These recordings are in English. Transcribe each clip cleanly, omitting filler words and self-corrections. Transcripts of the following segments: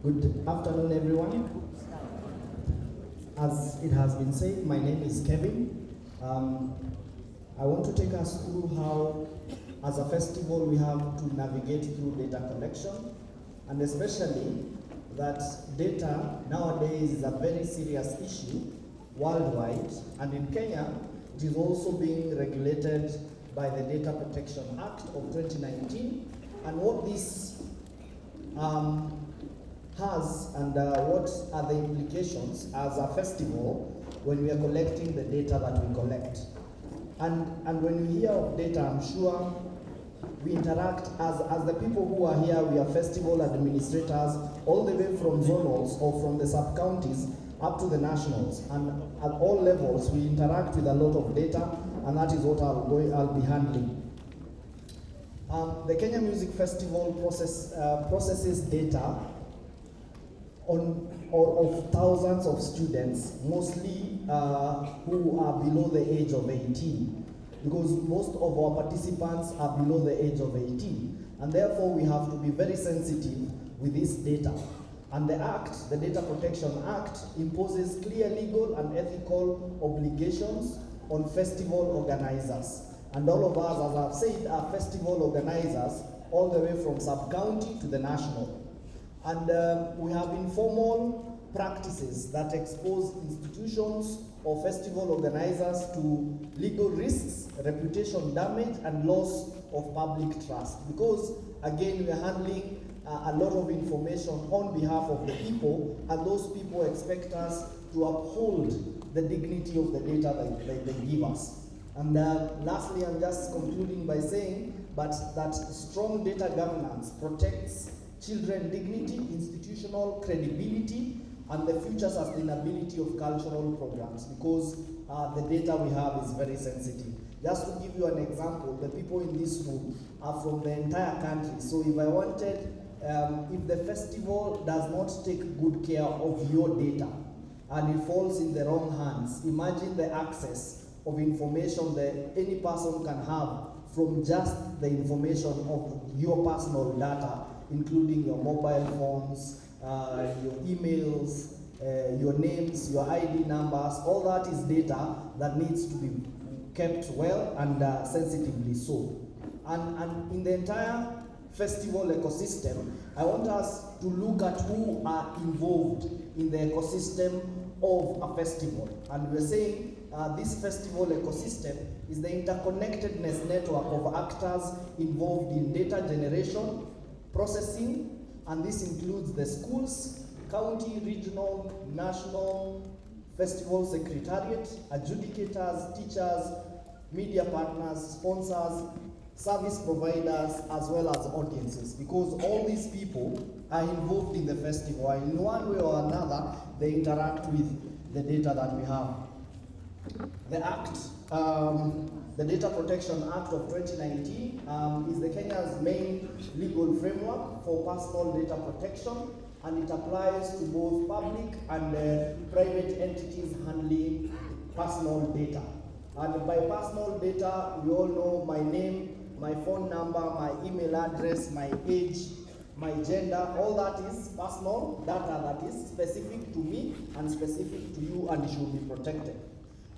Good afternoon, everyone. As it has been said, my name is Kevin. I want to take us through how, as a festival, we have to navigate through data collection, and especially that data nowadays is a very serious issue worldwide, and in Kenya, it is also being regulated by the Data Protection Act of 2019, and what this has and what are the implications as a festival when we are collecting the data that we collect. And when you hear of data, I'm sure we interact as the people who are here. We are festival administrators all the way from zonals or from the sub-counties up to the nationals, and at all levels we interact with a lot of data, and that is what I'll be handling. The Kenya Music Festival processes data of thousands of students, mostly who are below the age of 18, because most of our participants are below the age of 18, and therefore we have to be very sensitive with this data. And the Act, the Data Protection Act, imposes clear legal and ethical obligations on festival organizers. And all of us, as I've said, are festival organizers all the way from sub-county to the national. And we have informal practices that expose institutions or festival organizers to legal risks, reputation damage, and loss of public trust. Because, again, we are handling a lot of information on behalf of the people, and those people expect us to uphold the dignity of the data that they give us. And lastly, I'm just concluding by saying that strong data governance protects children's dignity, institutional credibility, and the future sustainability of cultural programs, because the data we have is very sensitive. Just to give you an example, the people in this room are from the entire country. So if I wanted, if the festival does not take good care of your data and it falls in the wrong hands, imagine the access of information that any person can have from just the information of your personal data, including your mobile phones, your emails, your names, your ID numbers. All that is data that needs to be kept well and sensitively so. And in the entire festival ecosystem, I want us to look at who are involved in the ecosystem of a festival. And we're saying this festival ecosystem is the interconnectedness network of actors involved in data generation, processing, and this includes the schools, county, regional, national, festival secretariat, adjudicators, teachers, media partners, sponsors, service providers, as well as audiences, because all these people are involved in the festival. In one way or another, they interact with the data that we have. The Act, the Data Protection Act of 2019 is the Kenya's main legal framework for personal data protection, and it applies to both public and private entities handling personal data. And by personal data, we all know my name, my phone number, my email address, my age, my gender. All that is personal data that is specific to me and specific to you, and it should be protected.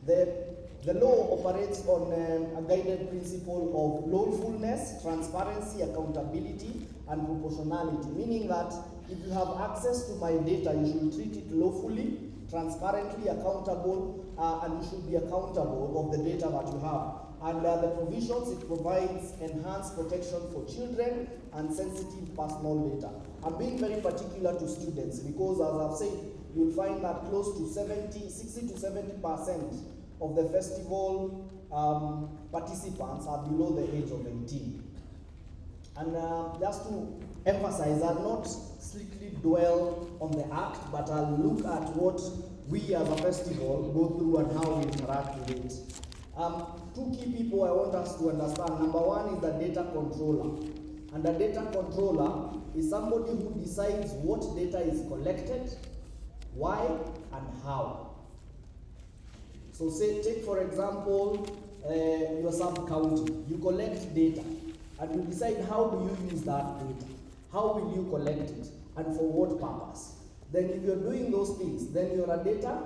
The law operates on a guided principle of lawfulness, transparency, accountability, and proportionality, meaning that if you have access to my data, you should treat it lawfully, transparently, accountable, and you should be accountable of the data that you have. And the provisions it provides enhanced protection for children and sensitive personal data. I'm being very particular to students because, as I've said, you'll find that close to 60 to 70% of the festival participants are below the age of 18. And just to emphasize, I'll not strictly dwell on the Act, but I'll look at what we as a festival go through and how we interact with it. Two key people I want us to understand. Number one is the data controller. And the data controller is somebody who decides what data is collected, why, and how. So take for example, your sub-county. You collect data, and you decide how do you use that data. How will you collect it? and for what purpose. Then if you're doing those things, then you're a data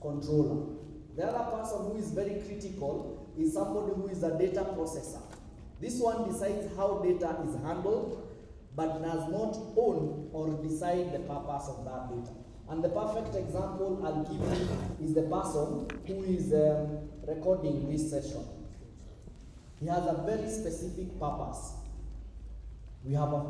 controller. The other person who is very critical is somebody who is a data processor. This one decides how data is handled, but does not own or decide the purpose of that data. And the perfect example I'll give you is the person who is recording this session. He has a very specific purpose. We have a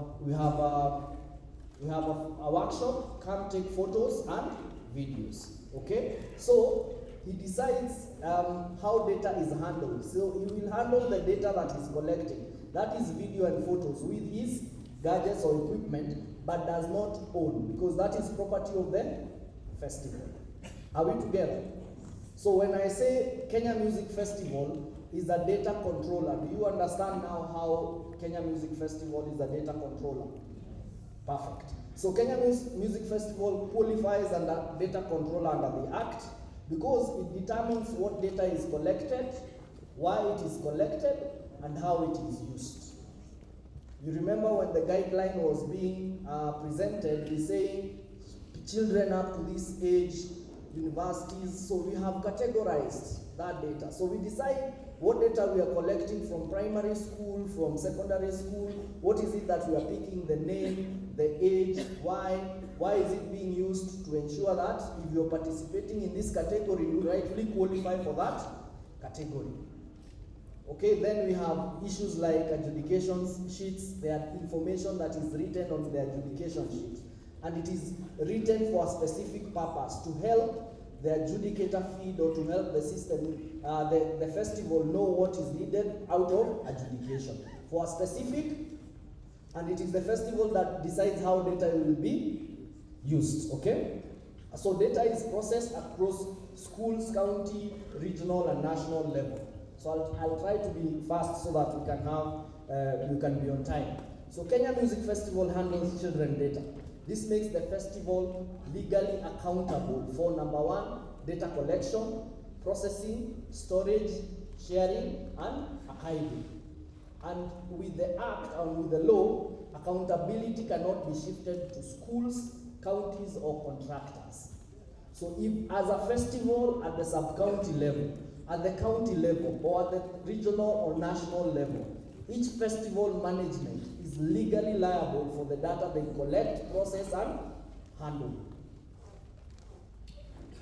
workshop, come take photos and videos. Okay? So he decides how data is handled. So he will handle the data that is collected, that is video and photos, with his gadgets or equipment, but does not own, because that is property of the festival. Are we together? So when I say Kenya Music Festival is a data controller, do you understand now how Kenya Music Festival is a data controller? Perfect. So Kenya Music Festival qualifies under data controller under the Act because it determines what data is collected, why it is collected, and how it is used. You remember when the guideline was being presented, we say children up to this age, universities, so we have categorized that data. So we decide what data we are collecting from primary school, from secondary school, what is it that we are picking, the name, the age, why is it being used, to ensure that if you're participating in this category, you rightfully qualify for that category. Okay, then we have issues like adjudication sheets. They are information that is written on the adjudication sheet, and it is written for a specific purpose, to help the adjudicator feed or to help the system, the festival know what is needed out of adjudication for a specific, and it is the festival that decides how data will be used. Okay, so data is processed across schools, county, regional, and national level. So I'll try to be fast so that we can have, you can be on time. So Kenya Music Festival handles children data. This makes the festival legally accountable for number one, data collection, processing, storage, sharing, and archiving. And with the Act and with the law, accountability cannot be shifted to schools, counties, or contractors. So if as a festival at the sub-county level, at the county level, or at the regional or national level, each festival management is legally liable for the data they collect, process, and handle.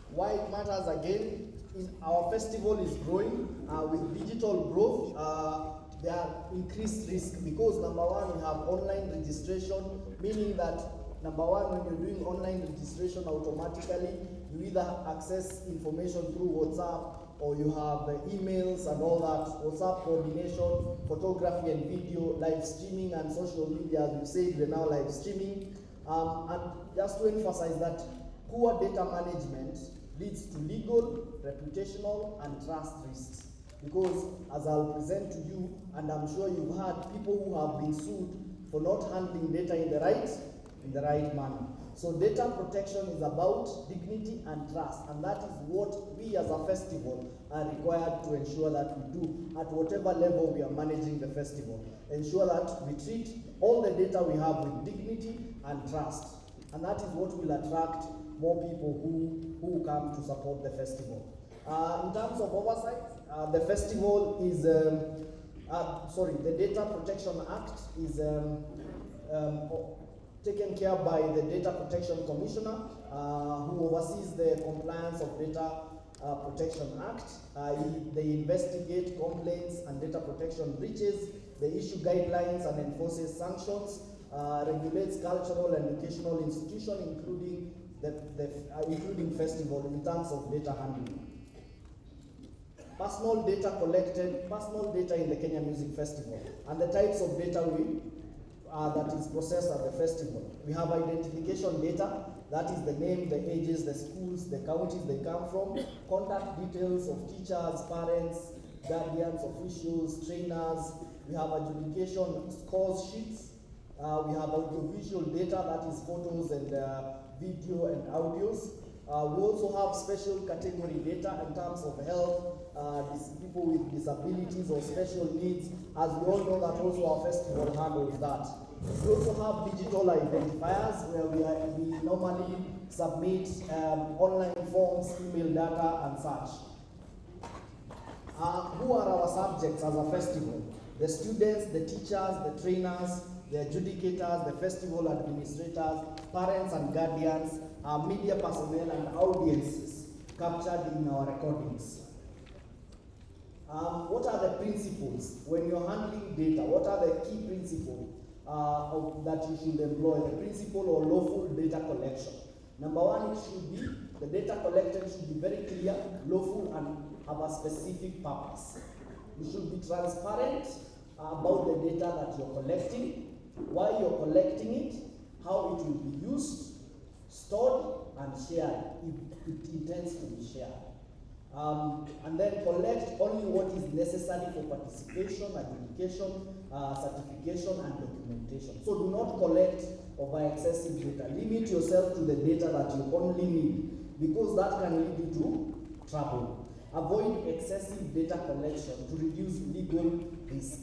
Why it matters again is our festival is growing. With digital growth, there are increased risk because number one, we have online registration, meaning that number one, when you're doing online registration automatically, you either access information through WhatsApp, or you have emails and all that, WhatsApp coordination, photography and video, live streaming, and social media. As we've said, we're now live streaming. And just to emphasize that poor data management leads to legal, reputational, and trust risks. Because as I'll present to you, and I'm sure you've had people who have been sued for not handling data in the right manner. So data protection is about dignity and trust, and that is what we as a festival are required to ensure that we do at whatever level we are managing the festival. Ensure that we treat all the data we have with dignity and trust, and that is what will attract more people who come to support the festival. In terms of oversight, the festival is, the Data Protection Act is taken care by the Data Protection Commissioner, who oversees the compliance of Data Protection Act. They investigate complaints and data protection breaches, they issue guidelines and enforces sanctions, regulates cultural and educational institutions, including festivals in terms of data handling. Personal data collected, personal data in the Kenya Music Festival, and the types of data that is processed at the festival. We have identification data, that is the name, the ages, the schools, the counties they come from, contact details of teachers, parents, guardians, officials, trainers. We have adjudication scores sheets. We have audiovisual data, that is photos and video and audios. We also have special category data in terms of health, people with disabilities or special needs, as we all know that also our festival handles that. We also have digital identifiers where we normally submit online forms, email data, and such. Who are our subjects as a festival? The students, the teachers, the trainers, the adjudicators, the festival administrators, parents and guardians, media personnel and audiences captured in our recordings. What are the principles when you're handling data? What are the key principles that you should employ? The principle or lawful data collection. Number one, it should be, the data collected should be very clear, lawful, and have a specific purpose. You should be transparent about the data that you're collecting, why you're collecting it, how it will be used, stored, and shared if it intends to be shared. And then collect only what is necessary for participation, adjudication, certification, and documentation. So do not collect over excessive data. Limit yourself to the data that you only need, because that can lead you to trouble. Avoid excessive data collection to reduce legal risk.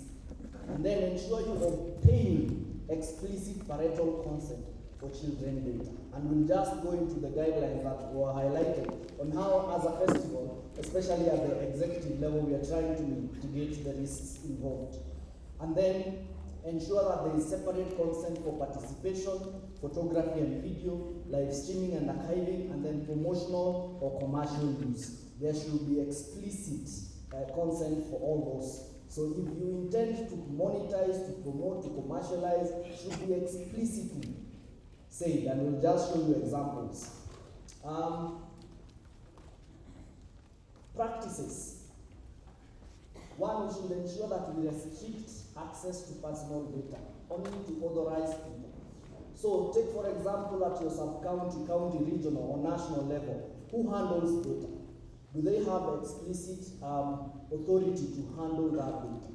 And then ensure you obtain explicit parental consent for children data. And we'll just go into the guidelines that were highlighted on how, as a festival, especially at the executive level, we are trying to mitigate the risks involved. And then ensure that there is separate consent for participation, photography and video, live streaming and archiving, and then promotional or commercial use. There should be explicit consent for all those. So if you intend to monetize, to promote, to commercialize, it should be explicitly said, and we'll just show you examples. Practices. One, we should ensure that we restrict access to personal data only to authorized people. So take for example at your sub-county, county, regional, or national level, who handles data? Do they have explicit authority to handle that data?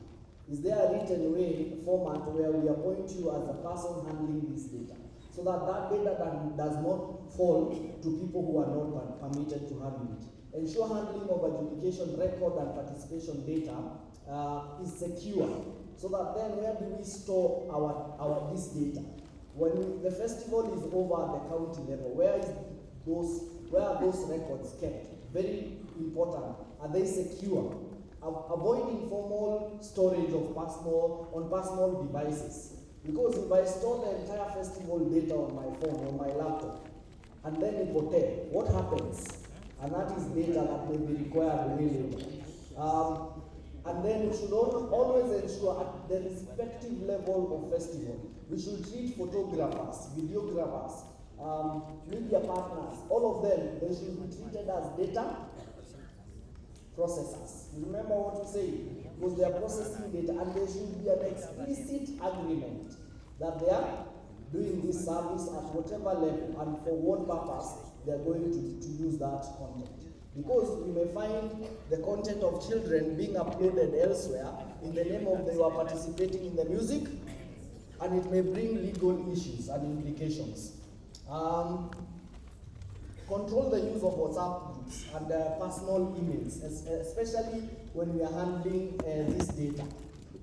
Is there a written format where we appoint you as a person handling this data, so that that data does not fall to people who are not permitted to handle it? Ensure handling of adjudication record and participation data is secure, so that then where do we store this data? When the festival is over at the county level, where are those records kept? Very important. Are they secure? Avoid informal storage of personal devices. Because if I store the entire festival data on my phone or my laptop, and then it hotel, what happens? And that is data that may be required way later. And then we should always ensure at the respective level of festival, we should treat photographers, videographers, media partners, all of them, they should be treated as data processors. Remember what we say, because they are processing data, and there should be an explicit agreement that they are doing this service at whatever level and for what purpose they are going to use that content. Because we may find the content of children being uploaded elsewhere in the name of they were participating in the music, and it may bring legal issues and implications. Control the use of WhatsApp groups and personal emails, especially when we are handling this data.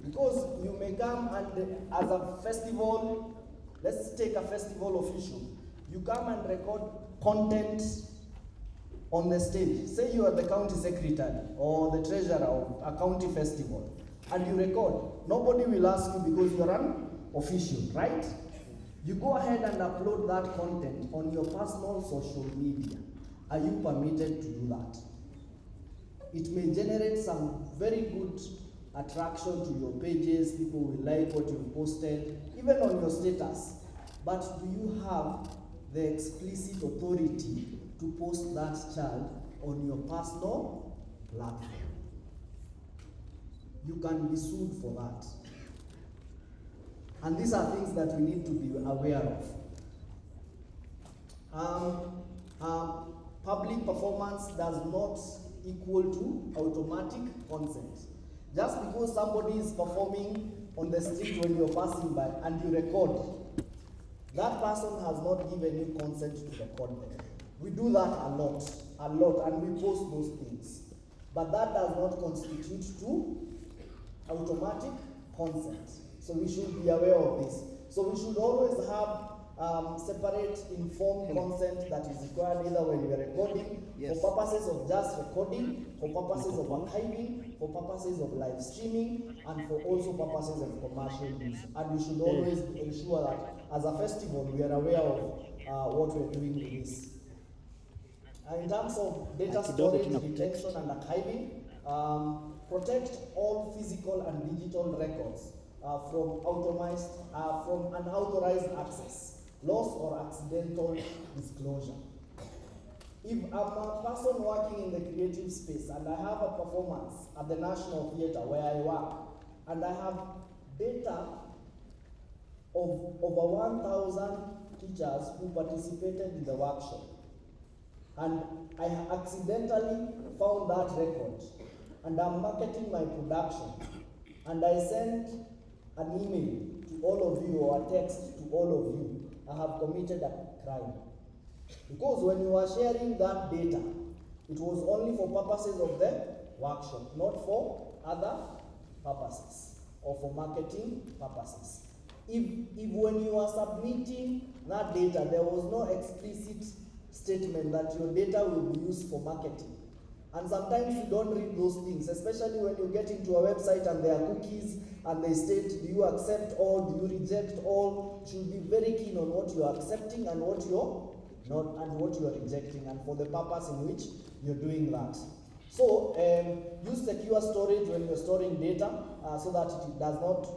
Because you may come and as a festival, let's take a festival official, you come and record content on the stage. Say you are the county secretary or the treasurer of a county festival, and you record. Nobody will ask you because you are an official, right? You go ahead and upload that content on your personal social media. Are you permitted to do that? It may generate some very good attraction to your pages. People will like what you've posted, even on your status. But do you have the explicit authority to post that child on your personal platform? You can be sued for that. And these are things that we need to be aware of. Public performance does not equal to automatic consent. Just because somebody is performing on the street when you're passing by and you record, that person has not given you consent to record them. We do that a lot, and we post those things. But that does not constitute to automatic consent. So we should be aware of this. So we should always have separate informed consent that is required either when we are recording, for purposes of just recording, for purposes of archiving, for purposes of live streaming, and for also purposes of commercial use. And we should always ensure that as a festival we are aware of what we're doing with this. In terms of data storage, retention, and archiving, protect all physical and digital records from unauthorized access, loss, or accidental disclosure. If I'm a person working in the creative space and I have a performance at the National Theatre where I work, and I have data of over 1,000 teachers who participated in the workshop, and I accidentally found that record, and I'm marketing my production, and I sent an email to all of you or a text to all of you, I have committed a crime. Because when you are sharing that data, it was only for purposes of the workshop, not for other purposes or for marketing purposes. If when you are submitting that data, there was no explicit statement that your data will be used for marketing. And sometimes you don't read those things, especially when you get into a website and there are cookies and they state, do you accept all, do you reject all? You should be very keen on what you are accepting and what you're not, and what you are rejecting, and for the purpose in which you're doing that. So use secure storage when you're storing data so that it does not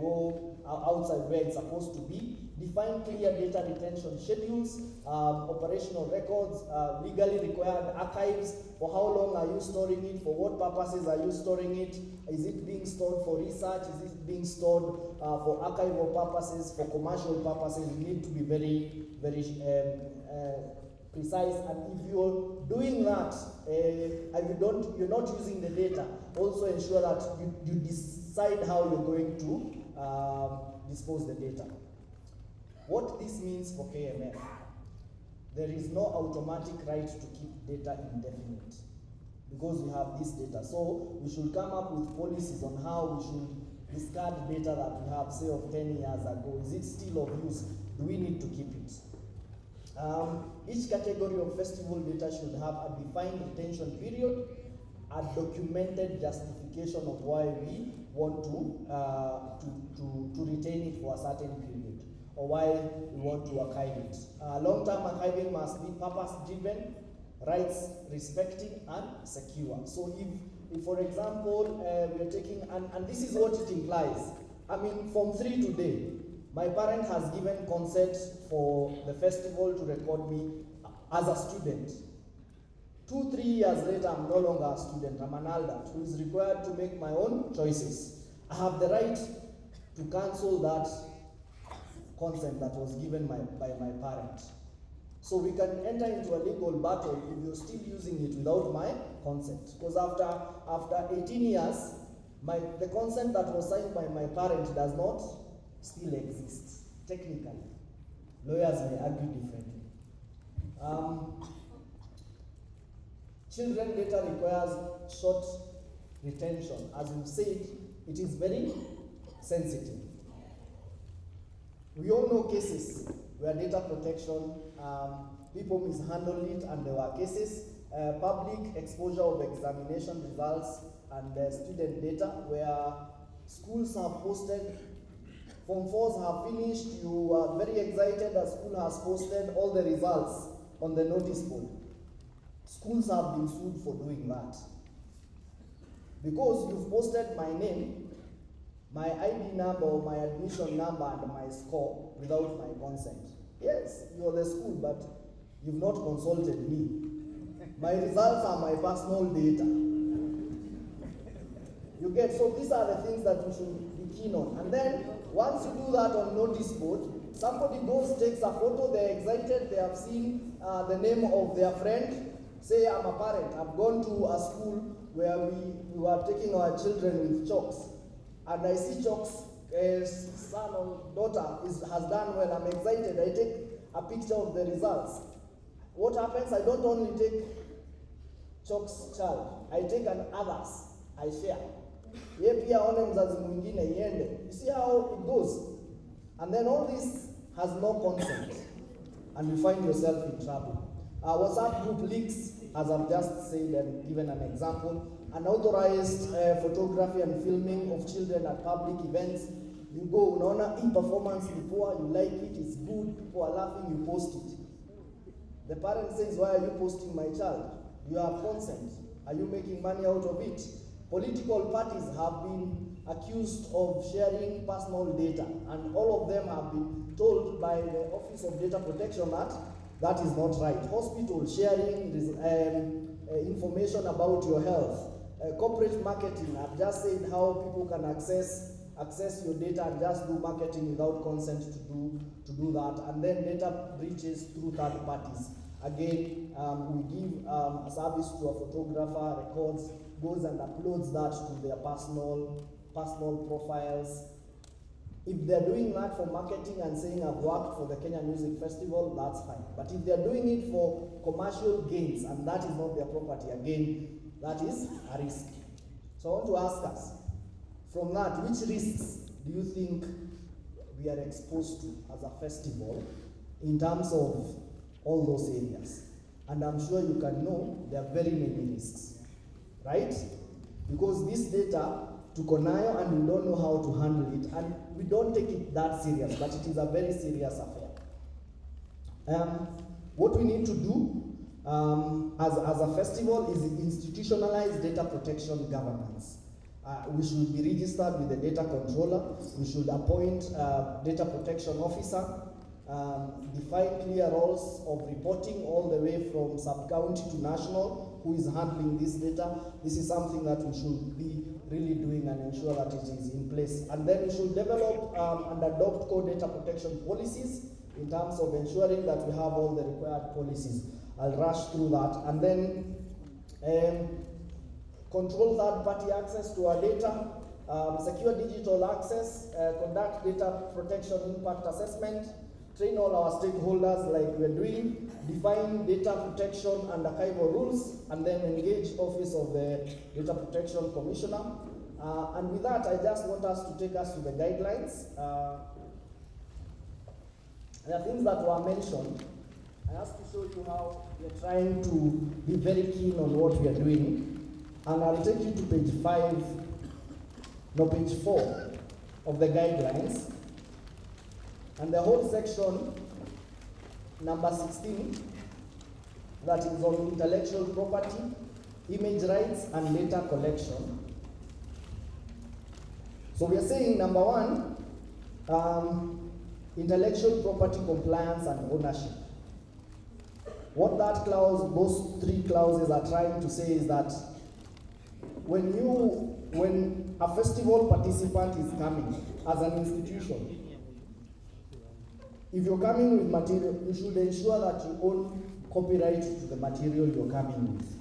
go outside where it's supposed to be. Define clear data retention schedules, operational records, legally required archives. For how long are you storing it? For what purposes are you storing it? Is it being stored for research? Is it being stored for archival purposes, for commercial purposes? You need to be very, very precise. And if you're doing that and you're not using the data, also ensure that you decide how you're going to dispose the data. What this means for KMF, there is no automatic right to keep data indefinite because we have this data. So we should come up with policies on how we should discard data that we have, say, of 10 years ago. Is it still of use? Do we need to keep it? Each category of festival data should have a defined retention period, a documented justification of why we want to retain it for a certain period, or why we want to archive it. Long-term archiving must be purpose-driven, rights respecting, and secure. So if for example, we are taking, and this is what it implies. I mean, Form 3 today, my parent has given consent for the festival to record me as a student. 2-3 years later, I'm no longer a student, I'm an adult who is required to make my own choices. I have the right to cancel that consent that was given by my parent. So we can enter into a legal battle if you're still using it without my consent. Because after 18 years, the consent that was signed by my parent does not still exist, technically. Lawyers may argue differently. Children data requires short retention. As we've said, it is very sensitive. We all know cases where data protection, people mishandled it, and there were cases, public exposure of examination results and student data where schools have posted, Form 4s have finished, you are very excited that school has posted all the results on the notice board. Schools have been sued for doing that. Because you've posted my name, my ID number or my admission number and my score without my consent. Yes, you're the school, but you've not consulted me. My results are my personal data. You get, so these are the things that we should be keen on. And then, once you do that on notice board, somebody goes, takes a photo, they're excited, they have seen the name of their friend. Say, I'm a parent, I've gone to a school where we were taking our children with chalks. And I see chalks, son or daughter has done well, I'm excited, I take a picture of the results. what happens? I don't only take Chok's child, I take an others, I share. Ye pia aone mzazi mwingine iende. You see how it goes? And then all this has no consent, and you find yourself in trouble. WhatsApp group leaks, as I've just said and given an example, unauthorized photography and filming of children at public events. You go, unaona e-performance ni poor, you like it, it's good, people are laughing, you post it. The parent says, why are you posting my child? You have consent. Are you making money out of it? Political parties have been accused of sharing personal data, and all of them have been told by the Office of Data Protection that that is not right. Hospital sharing information about your health. Corporate marketing, I've just said how people can access your data and just do marketing without consent to do that. And then data breaches through third parties. Again, we give a service to a photographer, records, goes and uploads that to their personal profiles. If they're doing that for marketing and saying I've worked for the Kenya Music Festival, that's fine. But if they're doing it for commercial gains and that is not their property, again, that is a risk. So I want to ask us, from that, which risks do you think we are exposed to as a festival in terms of all those areas? And I'm sure you can know there are very many risks, right? Because this data tuko nayo and we don't know how to handle it, and we don't take it that serious, but it is a very serious affair. What we need to do as a festival is institutionalize data protection governance. We should be registered with the data controller. We should appoint a data protection officer, define clear roles of reporting all the way from sub-county to national, who is handling this data. This is something that we should be really doing and ensure that it is in place. And then we should develop and adopt core data protection policies in terms of ensuring that we have all the required policies. I'll rush through that. And then control third-party access to our data, secure digital access, conduct data protection impact assessment, train all our stakeholders like we're doing, define data protection and archival rules, and then engage Office of the Data Protection Commissioner. And with that, I just want us to take us to the guidelines. There are things that were mentioned. I have to show you how we're trying to be very keen on what we are doing. And I'll take you to page 4 of the guidelines. And the whole section, number 16, that is on intellectual property, image rights, and data collection. So we are saying, number 1, intellectual property compliance and ownership. What that clause, those 3 clauses are trying to say is that when a festival participant is coming as an institution, if you're coming with material, you should ensure that you own copyright to the material you're coming with.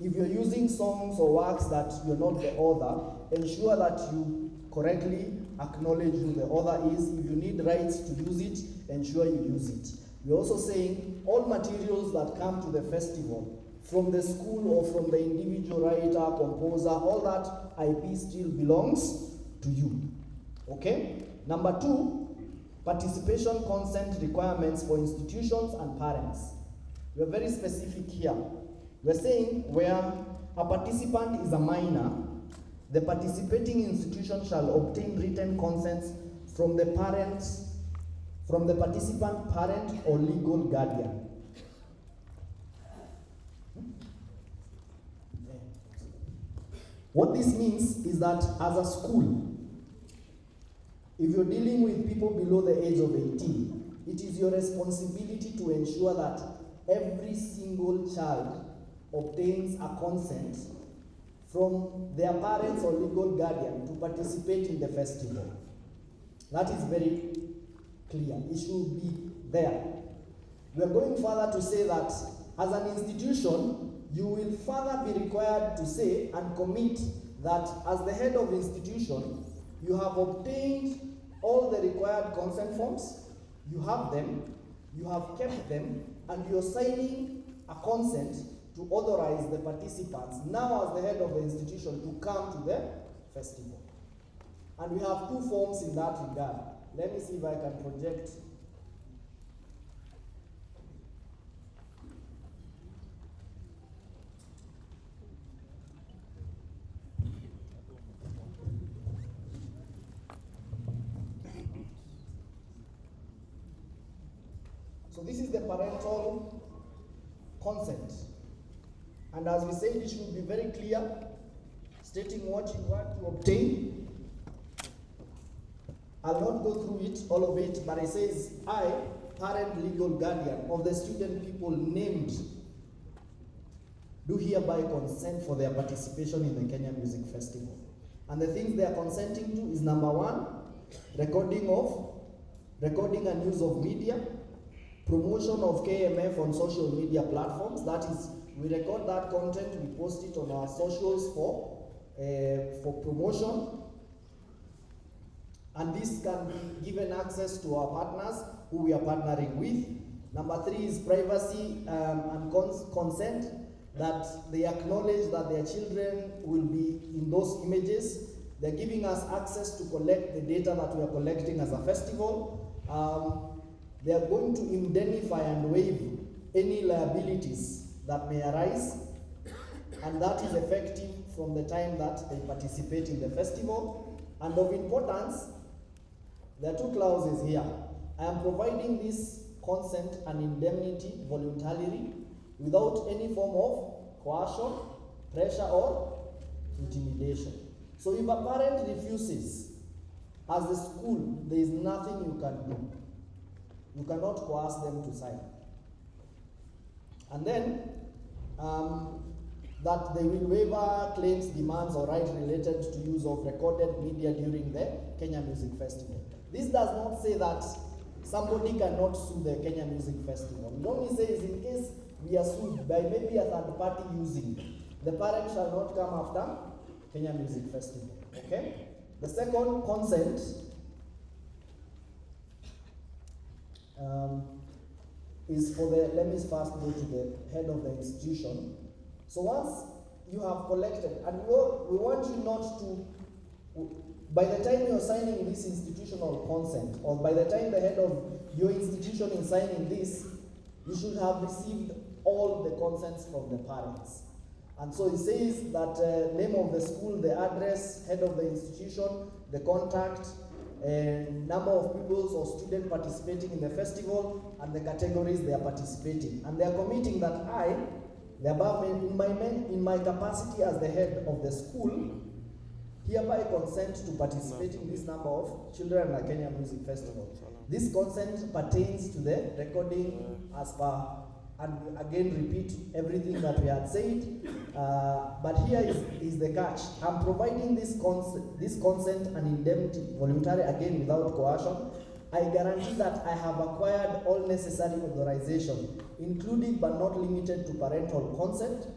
If you're using songs or works that you're not the author, ensure that you correctly acknowledge who the author is. If you need rights to use it, ensure you use it. We're also saying all materials that come to the festival, from the school or from the individual writer, composer, all that IP still belongs to you. Okay? Number 2, participation consent requirements for institutions and parents. We're very specific here. We're saying where a participant is a minor, the participating institution shall obtain written consents from the parents, from the participant parent or legal guardian. What this means is that as a school, if you're dealing with people below the age of 18, it is your responsibility to ensure that every single child obtains a consent from their parents or legal guardian to participate in the festival. That is very clear. It should be there. We are going further to say that as an institution, you will further be required to say and commit that as the head of institution, you have obtained all the required consent forms, you have them, you have kept them, and you're signing a consent to authorize the participants, now as the head of the institution, to come to the festival. And we have two forms in that regard. Let me see if I can project. So this is the parental consent. And as we said, it should be very clear, stating what you want to obtain. I'll not go through it, all of it, but it says, I, parent legal guardian of the student people named, do hereby consent for their participation in the Kenya Music Festival. And the things they are consenting to is number one, recording and use of media, promotion of KMF on social media platforms. That is, we record that content, we post it on our socials for promotion. And this can be given access to our partners who we are partnering with. Number three is privacy and consent, that they acknowledge that their children will be in those images. They're giving us access to collect the data that we are collecting as a festival. They are going to indemnify and waive any liabilities that may arise, and that is effective from the time that they participate in the festival. And of importance, there are two clauses here. I am providing this consent and indemnity voluntarily without any form of coercion, pressure, or intimidation. So if a parent refuses, as a school, there is nothing you can do. You cannot coerce them to sign. And then, that they will waiver claims, demands, or rights related to use of recorded media during the Kenya Music Festival. This does not say that somebody cannot sue the Kenya Music Festival. It only says in case we are sued by maybe a third party using, the parent shall not come after Kenya Music Festival. Okay? The second consent is for the, let me first go to the head of the institution. So once you have collected, and we want you not to, by the time you're signing this institutional consent, or by the time the head of your institution is signing this, you should have received all the consents from the parents. And so it says that name of the school, the address, head of the institution, the contact, number of pupils or students participating in the festival, and the categories they are participating. And they are committing that I, the above, in my capacity as the head of the school, hereby consent to participate in this number of children at the Kenya Music Festival. This consent pertains to the recording as per, and again repeat everything that we had said, but here is the catch. I'm providing this consent and indemnity voluntary, again without coercion. I guarantee that I have acquired all necessary authorization, including but not limited to parental consent,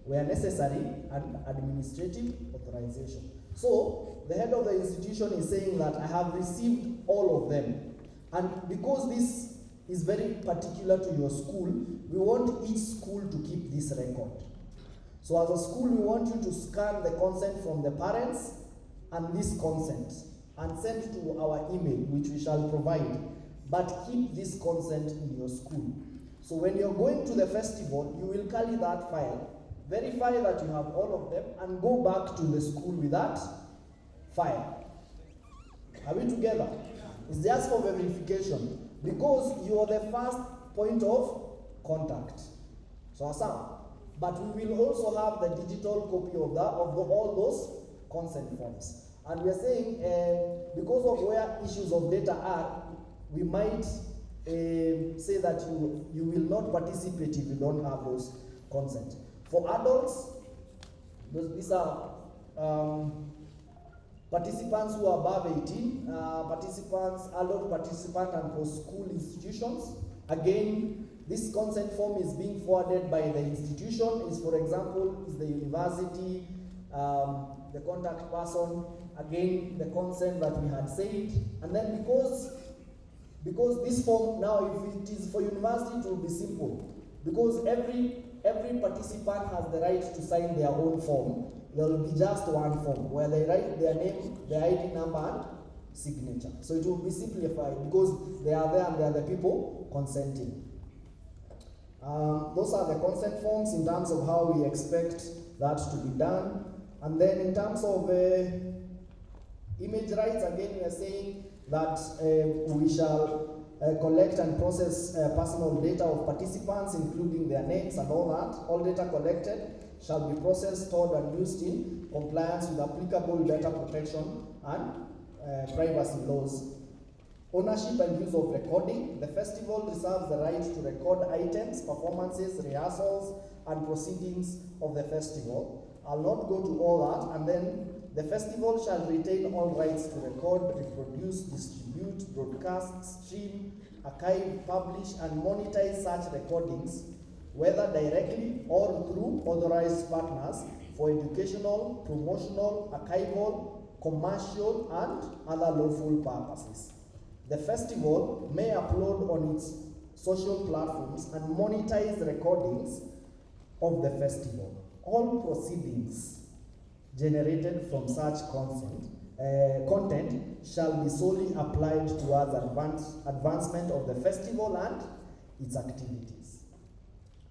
where necessary, and administrative authorization. So, the head of the institution is saying that I have received all of them. And because this is very particular to your school, we want each school to keep this record. So as a school, we want you to scan the consent from the parents and this consent and send to our email, which we shall provide. But keep this consent in your school. So when you're going to the festival, you will carry that file, verify that you have all of them, and go back to the school with that file. Are we together? It's just for verification, because you are the first point of contact. So Assam. But we will also have the digital copy of all those consent forms. And we are saying, because of where issues of data are, we might say that you will not participate if you don't have those consent. For adults, these are participants who are above 18, adult participant and for school institutions. Again, this consent form is being forwarded by the institution. Is, for example, is the university, the contact person, again, the consent that we had said. And then because Because this form now, if it is for university, it will be simple. Because every participant has the right to sign their own form. There will be just one form where they write their name, their ID number, and signature. So it will be simplified because they are there and they are the people consenting. Those are the consent forms in terms of how we expect that to be done. And then in terms of image rights, again, we are saying that we shall collect and process personal data of participants, including their names and all that. All data collected shall be processed, stored, and used in compliance with applicable data protection and privacy laws. Ownership and use of recording. The festival reserves the right to record items, performances, rehearsals, and proceedings of the festival. I'll not go to all that. And then the festival shall retain all rights to record, reproduce, distribute, broadcast, stream, archive, publish, and monetize such recordings, whether directly or through authorized partners, for educational, promotional, archival, commercial, and other lawful purposes. The festival may upload on its social platforms and monetize recordings of the festival. All proceedings generated from such content shall be solely applied towards advancement of the festival and its activities.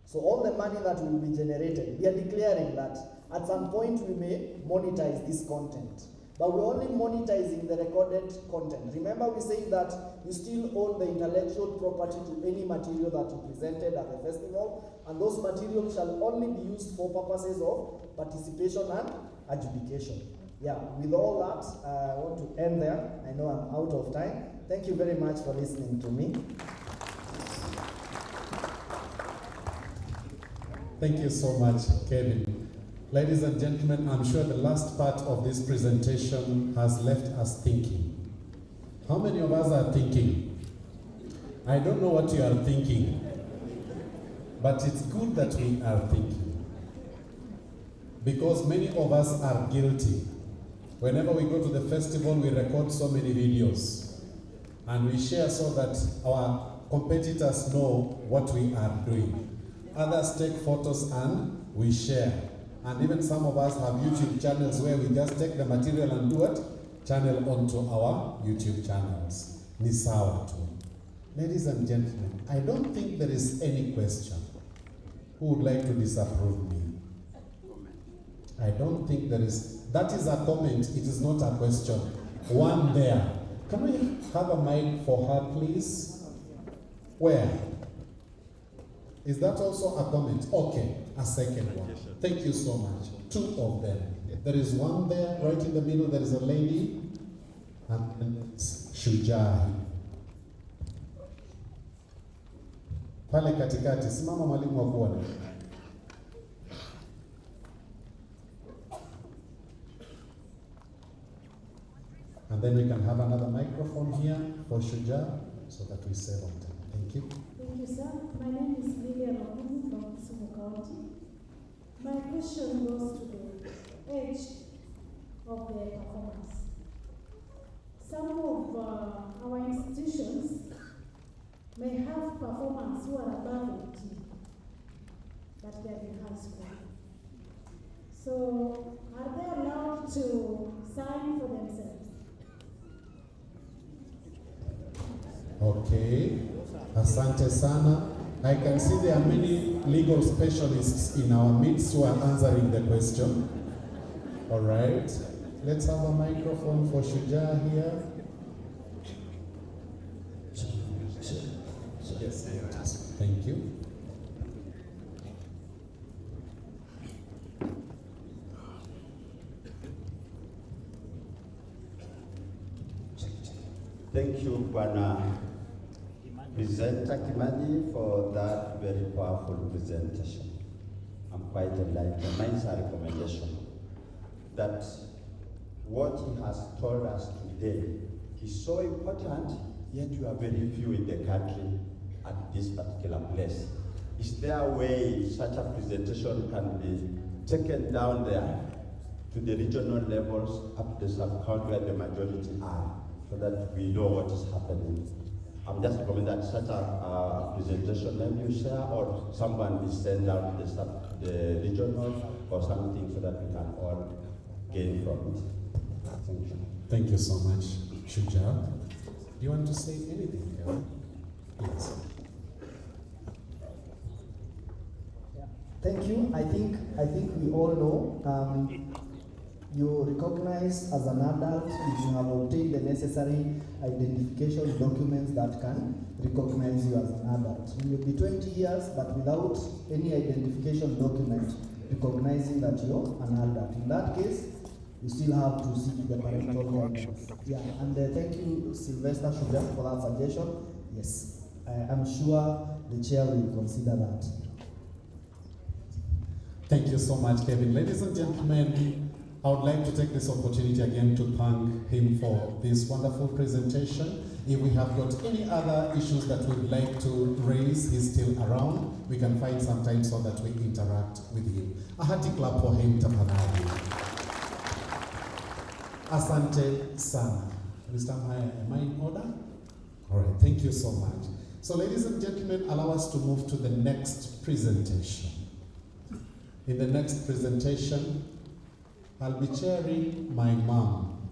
So all the money that will be generated, we are declaring that at some point we may monetize this content. But we're only monetizing the recorded content. Remember, we say that you still own the intellectual property to any material that you presented at the festival, and those materials shall only be used for purposes of participation and adjudication. Yeah, with all that, I want to end there. I know I'm out of time. Thank you very much for listening to me. Thank you so much, Kevin. Ladies and gentlemen, I'm sure the last part of this presentation has left us thinking. How many of us are thinking? I don't know what you are thinking, but it's good that we are thinking. Because many of us are guilty. Whenever we go to the festival, we record so many videos. And we share so that our competitors know what we are doing. Others take photos and we share. And even some of us have YouTube channels where we just take the material and do what? Channel onto our YouTube channels. Ni sawa tu. Ladies and gentlemen, I don't think there is any question. Who would like to disapprove me? I don't think there is. That is a comment, it is not a question. One there. Can we have a mic for her, please? Where? Is that also a comment? Okay, a second one. Thank you so much. Two of them. There is one there, right in the middle, there is a lady, and it's Shujai. Pale katikati, simama mwalimu wa kuona. And then we can have another microphone here for Shujai, so that we save on time. Thank you. Thank you, sir. My name is Lilia Makumu from Kisumu County. My question goes to the age of the performance. Some of our institutions may have performers who are above 18, but they are in high school. So, are they allowed to sign for themselves? Okay, asante sana. I can see there are many legal specialists in our midst who are answering the question. All right, let's have a microphone for Shujaa here. Yes, thank you. Thank you, Bwana Presenter Kimani, for that very powerful presentation. I'm quite enlightened. Mine's a recommendation that what he has told us today is so important, yet you are very few in the country at this particular place. Is there a way such a presentation can be taken down there to the regional levels, up the sub-county where the majority are, so that we know what is happening I'm just recommending that such a presentation then you share, or someone will send out the regional or something so that we can all gain from it. Thank you. Thank you so much, Shuja. Do you want to say anything, Kevin? Please. Thank you. I think we all know you recognize as an adult if you have obtained the necessary identification documents that can recognize you as an adult. You will be 20 years, but without any identification document recognizing that you're an adult. In that case, you still have to seek the parental guidance. Yeah, and thank you, Sylvester Shuja, for that suggestion. Yes, I'm sure the chair will consider that. Thank you so much, Kevin. Ladies and gentlemen, I would like to take this opportunity again to thank him for this wonderful presentation. If we have got any other issues that we'd like to raise, he's still around. We can find some time so that we interact with him. A hearty clap for him, tafadhali. Asante sana. Mr. Maya, am I in order? All right, thank you so much. So ladies and gentlemen, allow us to move to the next presentation. In the next presentation, I'll be chairing my mom.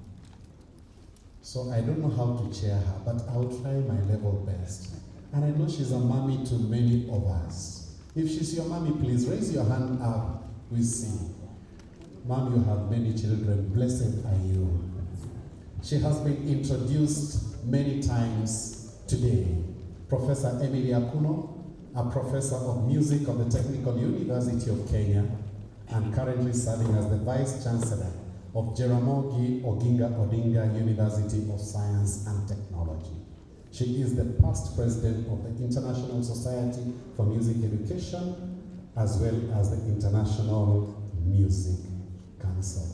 So I don't know how to chair her, but I'll try my level best. And I know she's a mommy to many of us. If she's your mommy, please raise your hand up. We see. Mom, you have many children. Blessed are you. She has been introduced many times today. Professor Emily Akuno, a professor of music of the Technical University of Kenya, and currently serving as the Vice Chancellor of Jaramogi Oginga Odinga University of Science and Technology. She is the past president of the International Society for Music Education, as well as the International Music Council.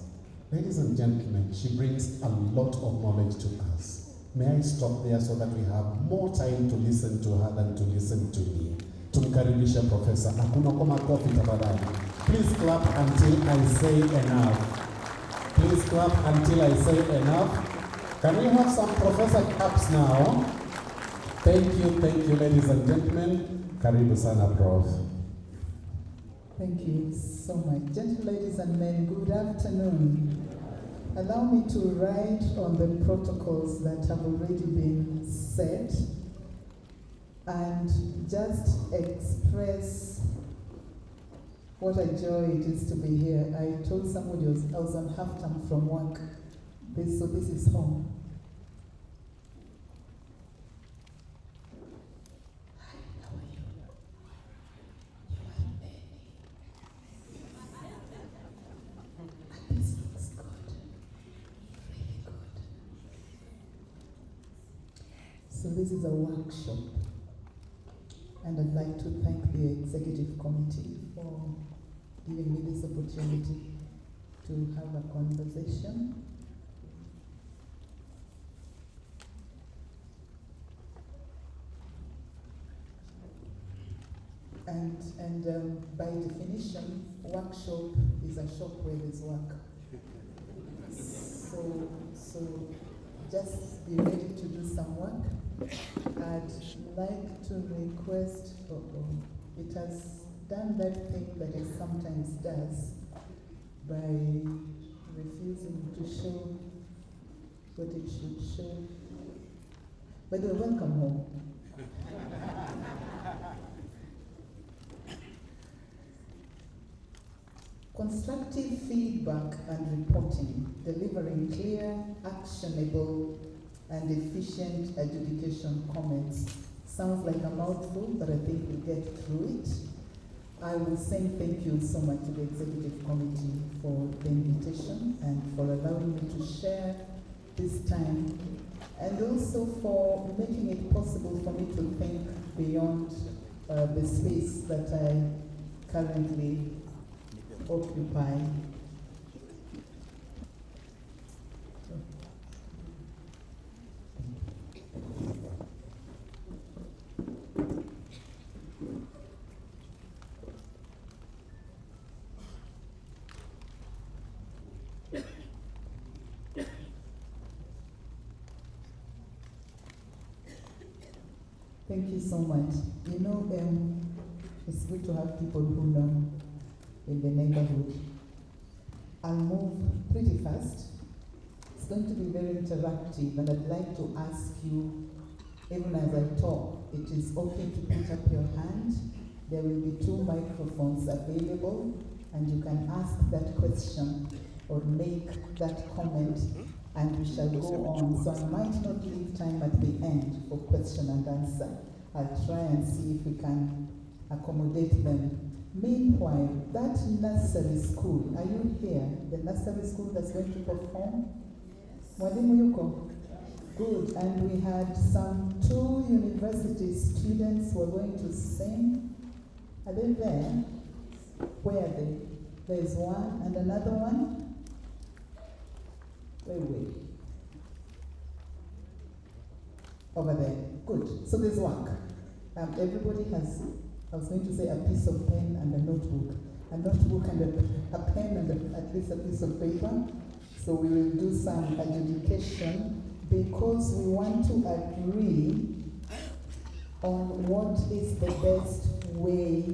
Ladies and gentlemen, she brings a lot of knowledge to us. May I stop there so that we have more time to listen to her than to listen to me? Tumkaribisha Professor. Hakuna kwa makofi tafadhali. Please clap until I say enough. Please clap until I say enough. Can we have some professor claps now? Thank you, ladies and gentlemen. Karibu sana, Prof. Thank you so much. Gentle ladies and men, good afternoon. Allow me to write on the protocols that have already been set and just express what a joy it is to be here. I told somebody I was on half term from work, so this is home. Hi, how are you? You are many. And this looks good, really good. So this is a workshop. And I'd like to thank the executive committee for giving me this opportunity to have a conversation. And by definition, workshop is a shop where there's work. So just be ready to do some work. I'd like to request, it has done that thing that it sometimes does by refusing to show what it should show. By the way, welcome home. Constructive feedback and reporting, delivering clear, actionable, and efficient adjudication comments. Sounds like a mouthful, but I think we'll get through it. I will say thank you so much to the Executive Committee for the invitation and for allowing me to share this time, and also for making it possible for me to think beyond the space that I currently occupy. Thank you so much. You know, it's good to have people who know in the neighborhood. I'll move pretty fast. It's going to be very interactive, and I'd like to ask you, even as I talk, it is okay to put up your hand. There will be 2 microphones available, and you can ask that question or make that comment, and we shall go on. So I might not leave time at the end for question and answer. I'll try and see if we can accommodate them. Meanwhile, that nursery school, are you here? The nursery school that's going to perform? Mwalimu yuko? Good. And we had some 2 university students who are going to sing. Are they there? Where are they? There's one and another one. Wait. Over there. Good. So there's work. Everybody has, I was going to say, a piece of pen and a notebook. A notebook and a pen and at least a piece of paper. So we will do some adjudication because we want to agree on what is the best way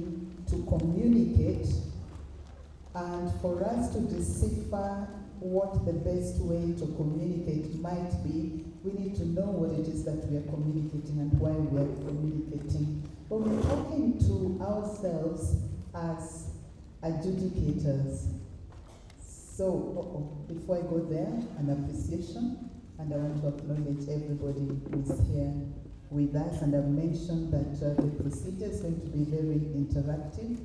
to communicate, and for us to decipher what the best way to communicate might be, we need to know what it is that we are communicating and why we are communicating. But we're talking to ourselves as adjudicators. So, before I go there, an appreciation, and I want to acknowledge everybody who is here with us, and I've mentioned that the procedure is going to be very interactive.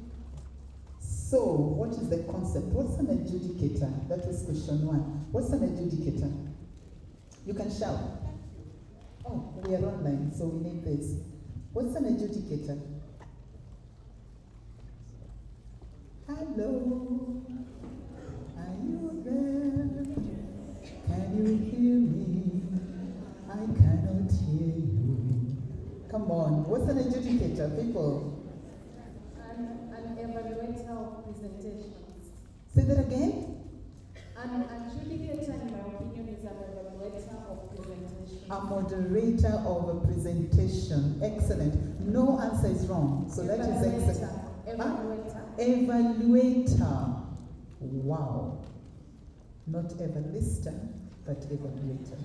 So, what is the concept? What's an adjudicator? That was question 1. What's an adjudicator? You can shout. Oh, we are online, so we need this. What's an adjudicator? Hello, are you there? Can you hear me? I cannot hear you. Come on, what's an adjudicator, people? An evaluator of presentations. Say that again? An adjudicator, in my opinion, is an evaluator of presentations. A moderator of a presentation. Excellent. No answer is wrong. So that is excellent. Evaluator. Evaluator. Wow. Not evaluator, but evaluator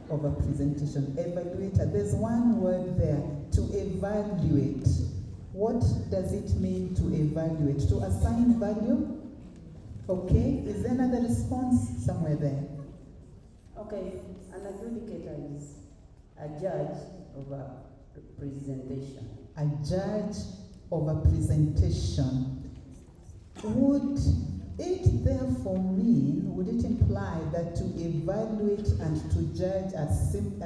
of a presentation. Evaluator. There's one word there. To evaluate. What does it mean to evaluate? To assign value? Okay. Is there another response somewhere there? Okay. An adjudicator is a judge of a presentation. A judge of a presentation. Would it therefore mean, would it imply that to evaluate and to judge are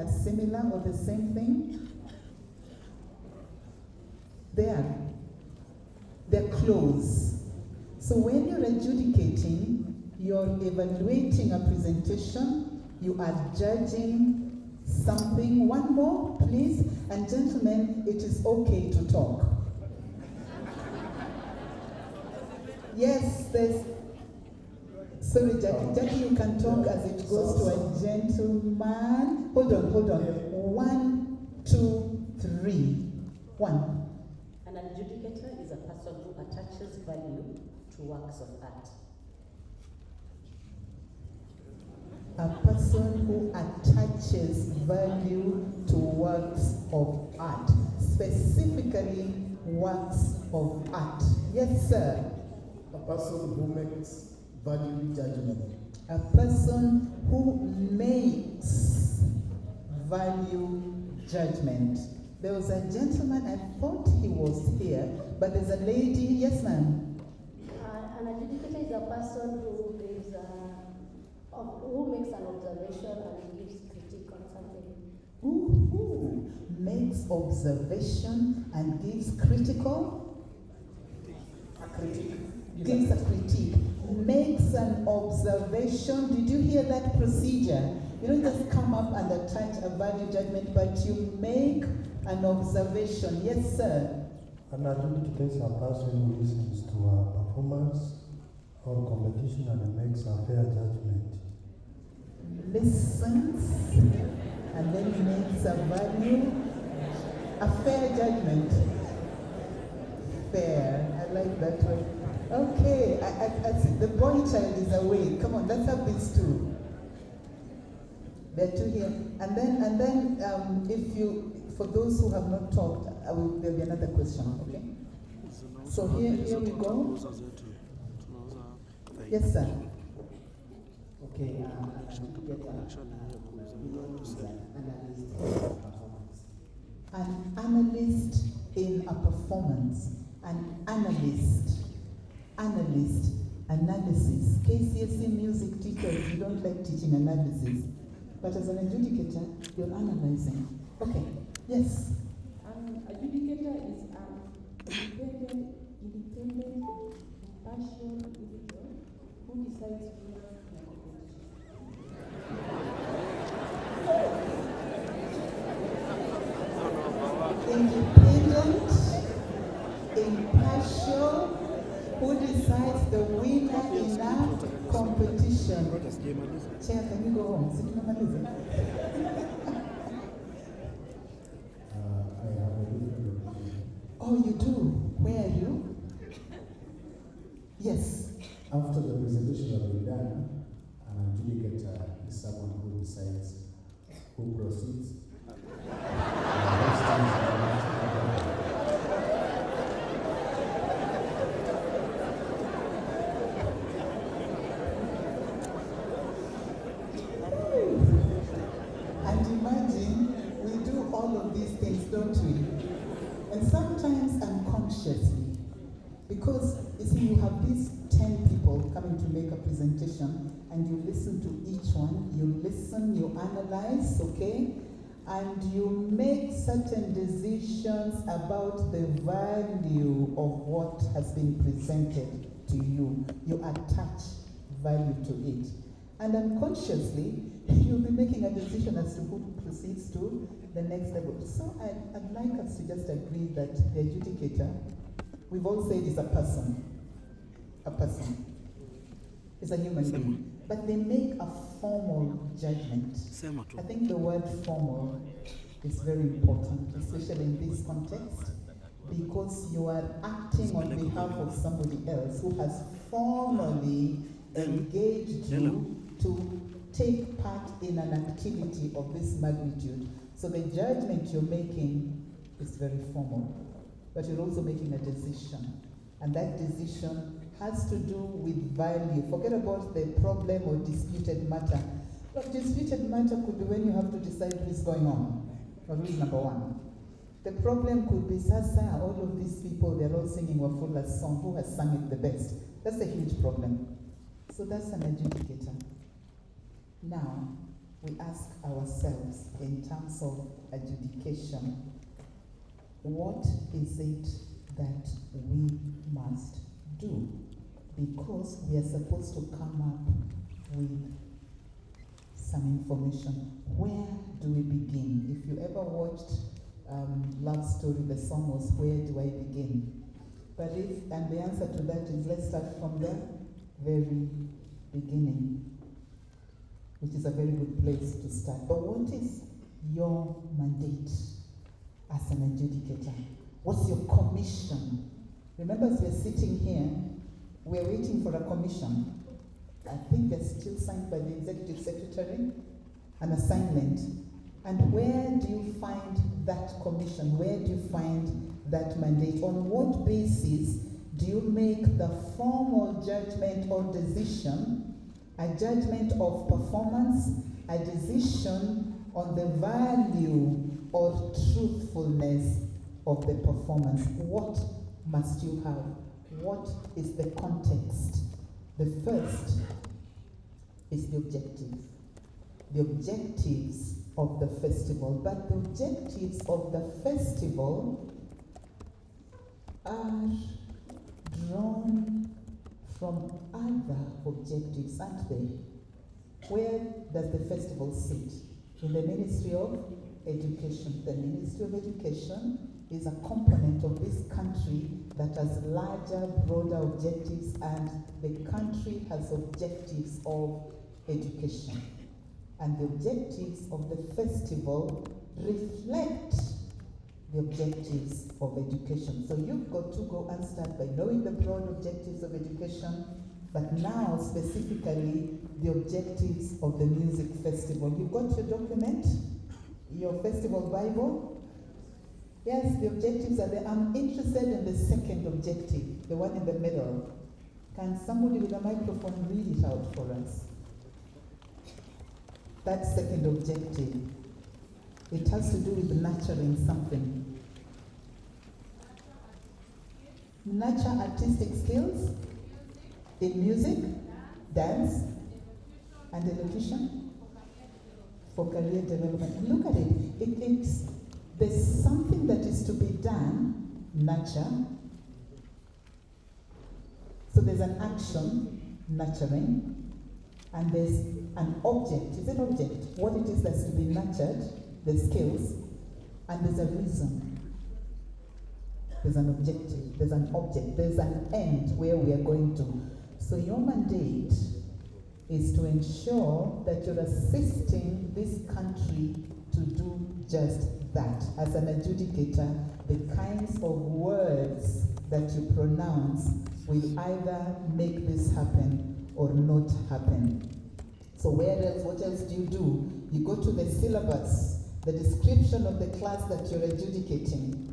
similar or the same thing? They're close. So when you're adjudicating, you're evaluating a presentation, you are judging something. One more, please. And gentlemen, it is okay to talk. Yes, there's... Sorry, Jackie. Jackie, you can talk as it goes to a gentleman. Hold on. 1, 2, 3. 1. An adjudicator is a person who attaches value to works of art. A person who attaches value to works of art, specifically works of art. Yes, sir. A person who makes value judgment. A person who makes value judgment. There was a gentleman, I thought he was here, but there's a lady. Yes, ma'am. An adjudicator is a person who gives, who makes an observation and gives critique on something. Who makes observation and gives critical? A critique. Gives a critique. Makes an observation. Did you hear that procedure? You don't just come up and attach a value judgment, but you make an observation. Yes, sir. An adjudicator is a person who listens to a performance or competition and makes a fair judgment. Listens and then makes a value A fair judgment. Fair. I like that word. Okay, I see the boy child is away. Come on, let's have these two. There are two here. And then if you, for those who have not talked, there'll be another question, okay? So here we go. Yes, sir. Okay, an analyst in a performance, an analyst, analysis. KCSE music teachers, you don't like teaching analysis, but as an adjudicator, you're analyzing. Okay, yes. An adjudicator is an independent, impartial individual who decides winners in a competition. Independent, impartial, who decides the winner in a competition. Chair, can you go home? I have a different opinion. Oh, you do? Where are you? Yes. After the presentation has been done, an adjudicator is someone who decides who proceeds. And imagine, we do all of these things, don't we? And sometimes unconsciously, because you see, you have these 10 people coming to make a presentation, and you listen to each one, you listen, you analyze, okay? And you make certain decisions about the value of what has been presented to you. You attach value to it. And unconsciously, you'll be making a decision as to who proceeds to the next level. So I'd like us to just agree that the adjudicator, we've all said, is a person. A person. Is a human being. But they make a formal judgment. I think the word formal is very important, especially in this context, because you are acting on behalf of somebody else who has formally engaged you to take part in an activity of this magnitude. So the judgment you're making is very formal, but you're also making a decision. And that decision has to do with value. Forget about the problem or disputed matter. Look, disputed matter could be when you have to decide who's going on, or who's number one. The problem could be, Sasa, all of these people, they're all singing Wafula's song, who has sung it the best? That's a huge problem. So that's an adjudicator. Now, we ask ourselves, in terms of adjudication, what is it that we must do? Because we are supposed to come up with some information. Where do we begin? If you ever watched Love Story, the song was, where do I begin? But and the answer to that is, let's start from the very beginning, which is a very good place to start. But what is your mandate as an adjudicator? What's your commission? Remember, as we're sitting here, we're waiting for a commission. I think they're still signed by the executive secretary, an assignment. And where do you find that commission? Where do you find that mandate? On what basis do you make the formal judgment or decision, a judgment of performance, a decision on the value or truthfulness of the performance? What must you have? What is the context? The first is the objectives. The objectives of the festival. But the objectives of the festival are drawn from other objectives, aren't they? Where does the festival sit? In the Ministry of Education. The Ministry of Education is a component of this country that has larger, broader objectives, and the country has objectives of education. And the objectives of the festival reflect the objectives of education. So you've got to go and start by knowing the broad objectives of education, but now specifically the objectives of the music festival. You've got your document, your festival Bible. Yes, the objectives are there. I'm interested in the second objective, the one in the middle. Can somebody with a microphone read it out for us? That second objective, it has to do with nurturing something. Nurture artistic skills in music, dance, and elocution for career development. Look at it. There's something that is to be done, nurture. So there's an action, nurturing, and there's an object. Is it object? What it is that's to be nurtured, the skills, and there's a reason. There's an objective, there's an object, there's an end where we are going to. So your mandate is to ensure that you're assisting this country to do just that. As an adjudicator, the kinds of words that you pronounce will either make this happen or not happen. So what else do? You go to the syllabus, the description of the class that you're adjudicating.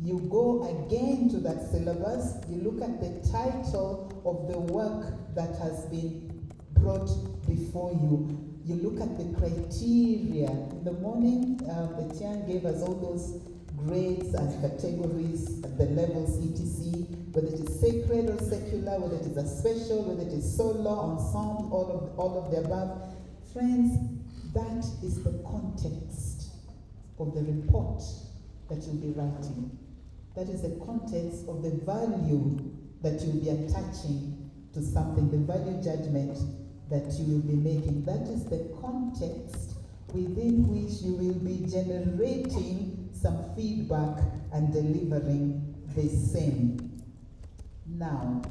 You go again to that syllabus, you look at the title of the work that has been brought before you. You look at the criteria. In the morning, Etienne gave us all those grades and categories, the levels, etc., whether it is sacred or secular, whether it is a special, whether it is solo, ensemble, all of the above. Friends, that is the context of the report that you'll be writing. That is the context of the value that you'll be attaching to something, the value judgment that you will be making. That is the context within which you will be generating some feedback and delivering the same. Now,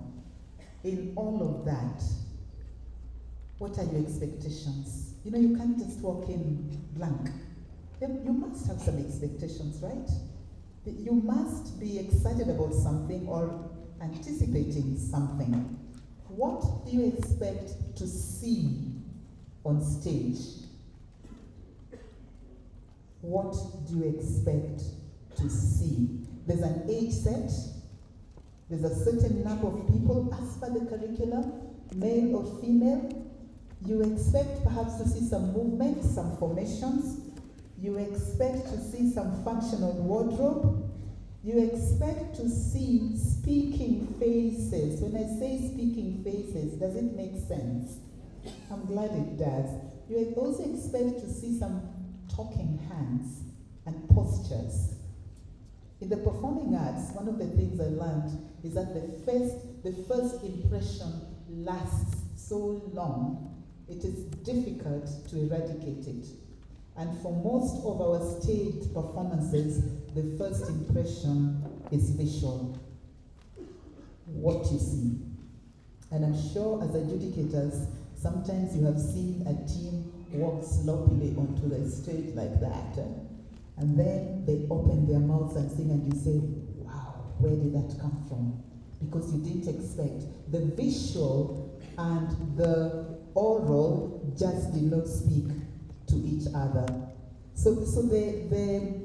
in all of that, what are your expectations? You can't just walk in blank. You must have some expectations, right? You must be excited about something or anticipating something. What do you expect to see on stage? What do you expect to see? There's an age set. There's a certain number of people as per the curriculum, male or female. You expect perhaps to see some movement, some formations. You expect to see some functional wardrobe. You expect to see speaking faces. When I say speaking faces, does it make sense? I'm glad it does. You also expect to see some talking hands and postures. In the performing arts, one of the things I learned is that the first impression lasts so long, it is difficult to eradicate it. And for most of our stage performances, the first impression is visual. What you see. And I'm sure as adjudicators, sometimes you have seen a team walk sloppily onto the stage like that. And then they open their mouths and sing and you say, wow, where did that come from? Because you didn't expect. The visual and the oral just did not speak to each other. So the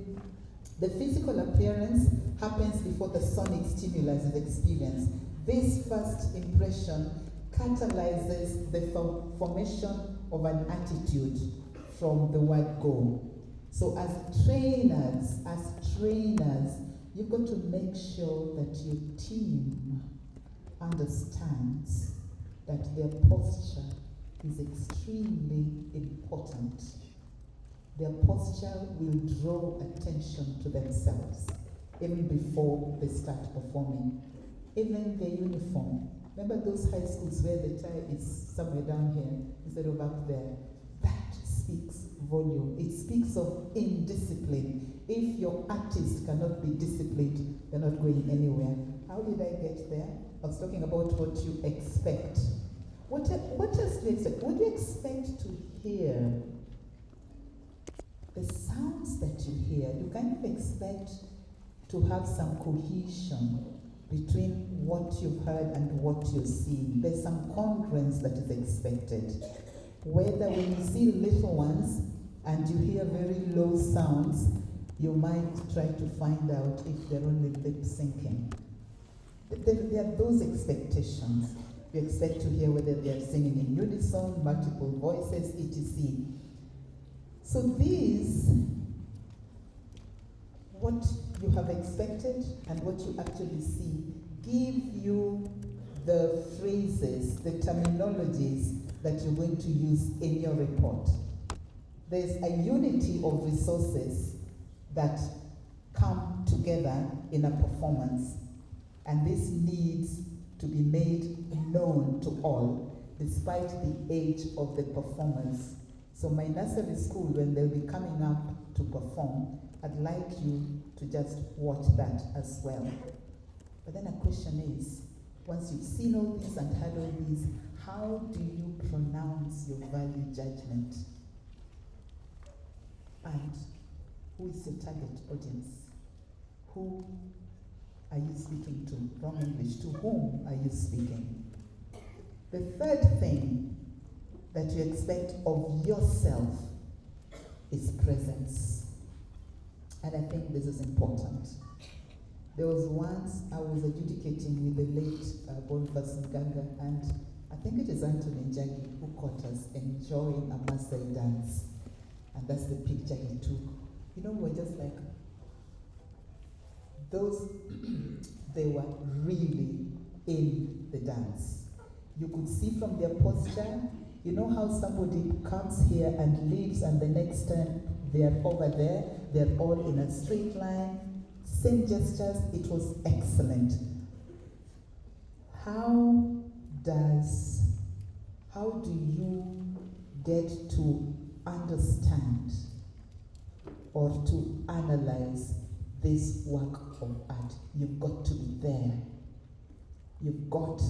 physical appearance happens before the sonic stimulus is experienced. This first impression catalyzes the formation of an attitude from the word go. So as trainers, you've got to make sure that your team understands that their posture is extremely important. Their posture will draw attention to themselves even before they start performing. Even their uniform. Remember those high schools where the tie is somewhere down here instead of up there? That speaks volume. It speaks of indiscipline. If your artist cannot be disciplined, they're not going anywhere. How did I get there? I was talking about what you expect. What else do you expect? What do you expect to hear? The sounds that you hear. here, you kind of expect to have some cohesion between what you've heard and what you're seeing. There's some congruence that is expected. Whether when you see little ones and you hear very low sounds, you might try to find out if they're only lip syncing. There are those expectations. You expect to hear whether they are singing in unison, multiple voices, etc. So these, what you have expected and what you actually see, give you the phrases, the terminologies that you're going to use in your report. There's a unity of resources that come together in a performance, and this needs to be made known to all, despite the age of the performance. So my nursery school, when they'll be coming up to perform, I'd like you to just watch that as well. But then a question is, once you've seen all these and heard all these, how do you pronounce your value judgment? And who is your target audience? Who are you speaking to? Wrong English. To whom are you speaking? The third thing that you expect of yourself is presence. And I think this is important. There was once I was adjudicating with the late Boniface Nganga, and I think it is Anthony Njagi who caught us enjoying a Maasai dance. And that's the picture he took. You know, we were just like, those, they were really in the dance. You could see from their posture, you know how somebody comes here and leaves and the next time they're over there, they're all in a straight line, same gestures, it was excellent. How do you get to understand or to analyze this work of art? You've got to be there. You've got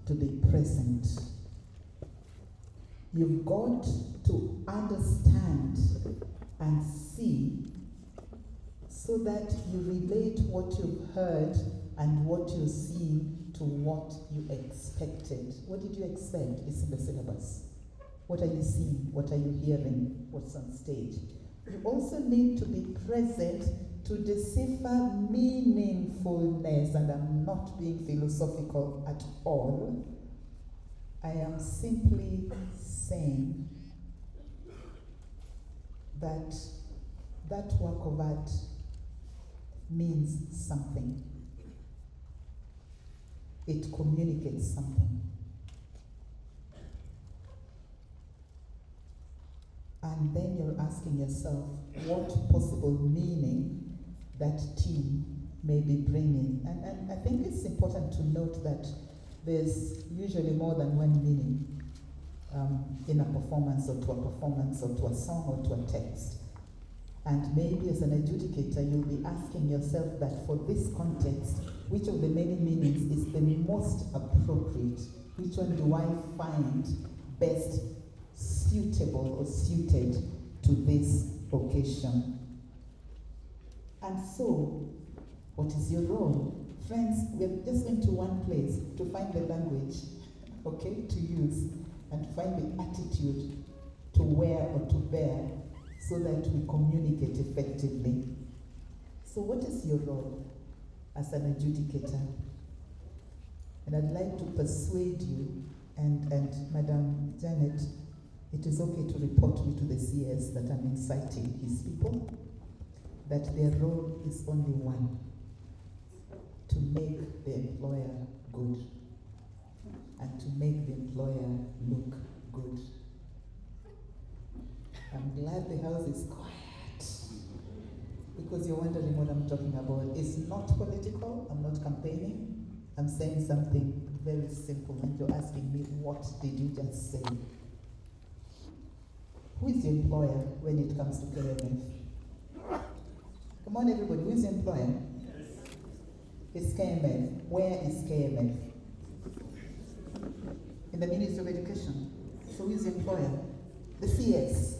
to be present. You've got to understand and see so that you relate what you've heard and what you're seeing to what you expected. What did you expect? It's in the syllabus. What are you seeing? What are you hearing? What's on stage? You also need to be present to decipher meaningfulness, and I'm not being philosophical at all. I am simply saying that that work of art means something. It communicates something. And then you're asking yourself what possible meaning that team may be bringing. And I think it's important to note that there's usually more than one meaning in a performance or to a performance or to a song or to a text. And maybe as an adjudicator, you'll be asking yourself that for this context, which of the many meanings is the most appropriate? Which one do I find best suitable or suited to this occasion? And so, what is your role? Friends, we're just going to one place to find the language, okay, to use, and to find the attitude to wear or to bear so that we communicate effectively. So what is your role as an adjudicator? And I'd like to persuade you, and Madam Janet, it is okay to report me to the CS that I'm inciting his people, that their role is only one, to make the employer good and to make the employer look good. I'm glad the house is quiet because you're wondering what I'm talking about. It's not political, I'm not campaigning. I'm saying something very simple and you're asking me, what did you just say? Who is the employer when it comes to KMF? Come on everybody, who is the employer? It's KMF. Where is KMF? In the Ministry of Education. So who is the employer? The CS.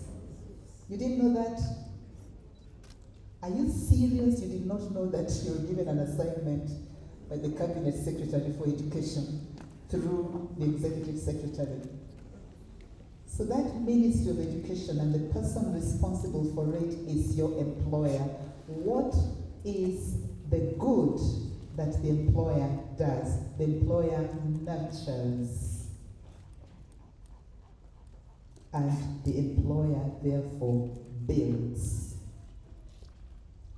You didn't know that? Are you serious? You did not know that you were given an assignment by the Cabinet Secretary for Education through the Executive Secretary. So that Ministry of Education and the person responsible for it is your employer. What is the good that the employer does? The employer nurtures. And the employer therefore builds.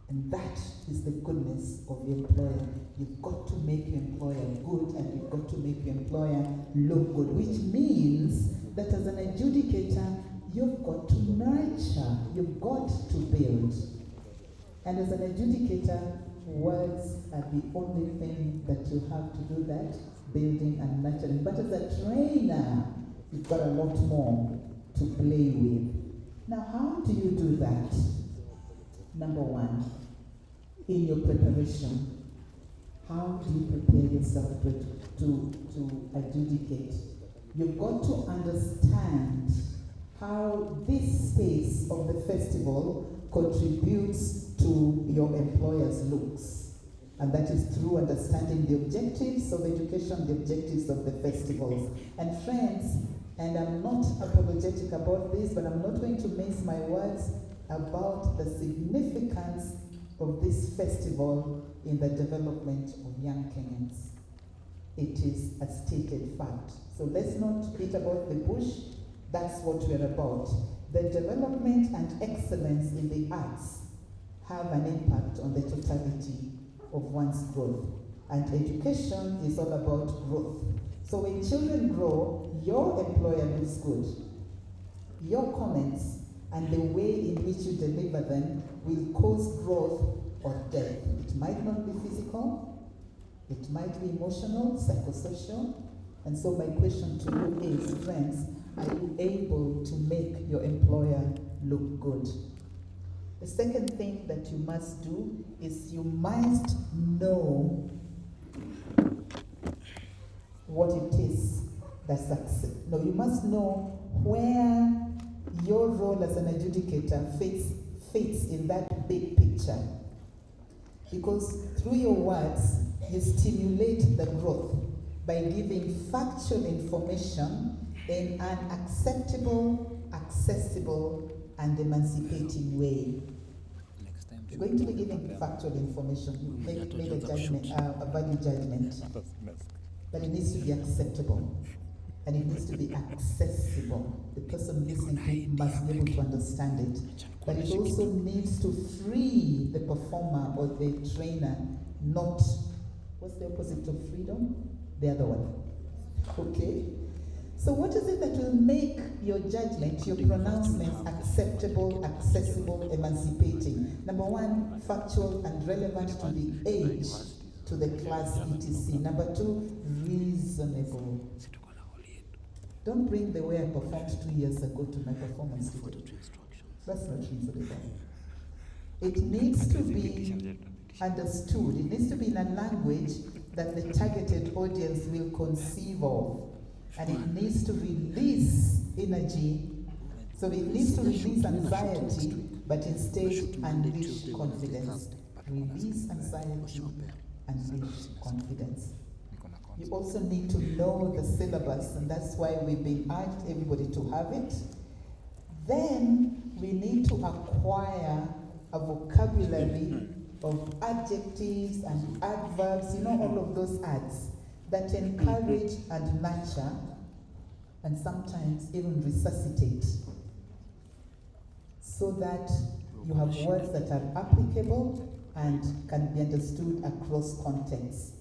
And that is the goodness of your employer. You've got to make your employer good, and you've got to make your employer look good, which means that as an adjudicator, you've got to nurture, you've got to build. And as an adjudicator, words are the only thing that you have to do that, building and nurturing. But as a trainer, you've got a lot more to play with. Now, how do you do that? Number one, in your preparation, how do you prepare yourself to adjudicate? You've got to understand how this space of the festival contributes to your employer's looks. And that is through understanding the objectives of education, the objectives of the festivals. And friends, and I'm not apologetic about this, but I'm not going to mince my words about the significance of this festival in the development of young Kenyans. It is a stated fact. So let's not beat about the bush. That's what we're about. The development and excellence in the arts have an impact on the totality of one's growth. And education is all about growth. So when children grow, your employer looks good. Your comments and the way in which you deliver them will cause growth or death. It might not be physical, it might be emotional, psychosocial. And so my question to you is, friends, are you able to make your employer look good? The second thing that you must do is you must know what it is that success. No, you must know where your role as an adjudicator fits in that big picture. Because through your words, you stimulate the growth by giving factual information in an acceptable, accessible, and emancipating way. You're going to be giving factual information, make a judgment, a value judgment, but it needs to be acceptable. And it needs to be accessible. The person listening to it must be able to understand it. But it also needs to free the performer or the trainer, not, what's the opposite of freedom? The other one. Okay? So what is it that will make your judgment, your pronouncements acceptable, accessible, emancipating? Number one, factual and relevant to the age, to the class, etc. Number two, reasonable. Don't bring the way I performed 2 years ago to my performance today. That's not reasonable. It needs to be understood. It needs to be in a language that the targeted audience will conceive of. And it needs to release energy. So it needs to release anxiety, but instead unleash confidence. Release anxiety, unleash confidence. You also need to know the syllabus, and that's why we've been urged everybody to have it. Then we need to acquire a vocabulary of adjectives and adverbs, all of those ads that encourage and nurture and sometimes even resuscitate, so that you have words that are applicable and can be understood across contexts.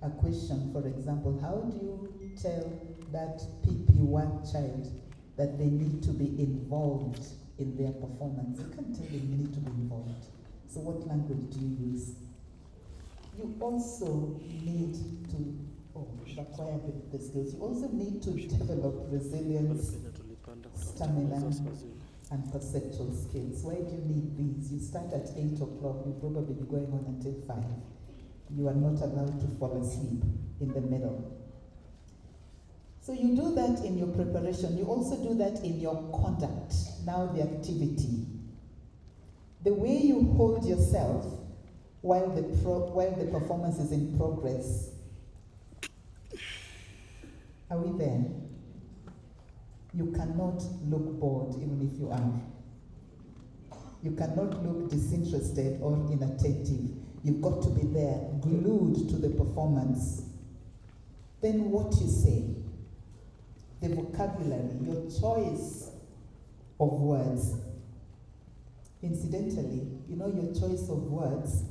A question, for example, how do you tell that PP1 child that they need to be involved in their performance? You can't tell them you need to be involved. So what language do you use? You also need to acquire the skills. You also need to develop resilience, stamina, and perceptual skills. Why do you need these? You start at 8 o'clock, you'll probably be going on until 5. You are not allowed to fall asleep in the middle. So you do that in your preparation. You also do that in your conduct. Now the activity. The way you hold yourself while the performance is in progress. Are we there? You cannot look bored even if you are. You cannot look disinterested or inattentive. You've got to be there, glued to the performance. Then what you say, the vocabulary, your choice of words. Incidentally, you know your choice of words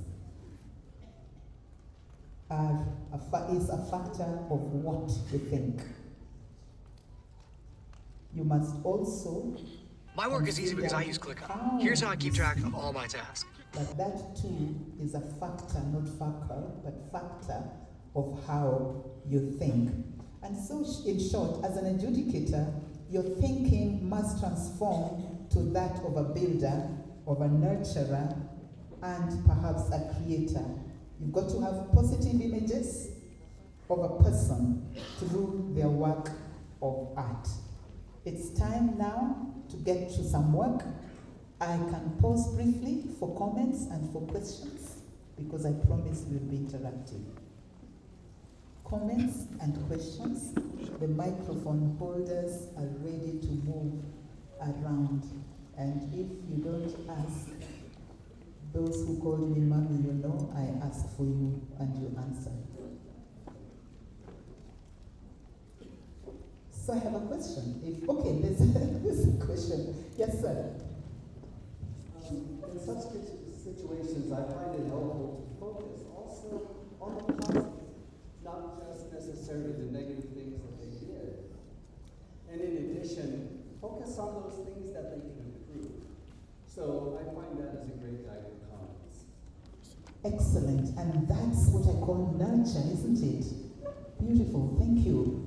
is a factor of what you think. You must also... My work is easy because I use ClickUp. Here's how I keep track of all my tasks. But that too is a factor, not factor, but factor of how you think. And so, in short, as an adjudicator, your thinking must transform to that of a builder, of a nurturer, and perhaps a creator. You've got to have positive images of a person through their work of art. It's time now to get to some work. I can pause briefly for comments and for questions because I promise we'll be interactive. Comments and questions. The microphone holders are ready to move around. And if you don't ask, those who call me mommy, you know, I ask for you and you answer. So I have a question. There's a question. Yes, sir. In such situations, I find it helpful to focus also on the positive, not just necessarily the negative things that they did. And in addition, focus on those things that they can improve. So I find that as a great guide to comments. Excellent. And that's what I call nurture, isn't it? Beautiful. Thank you.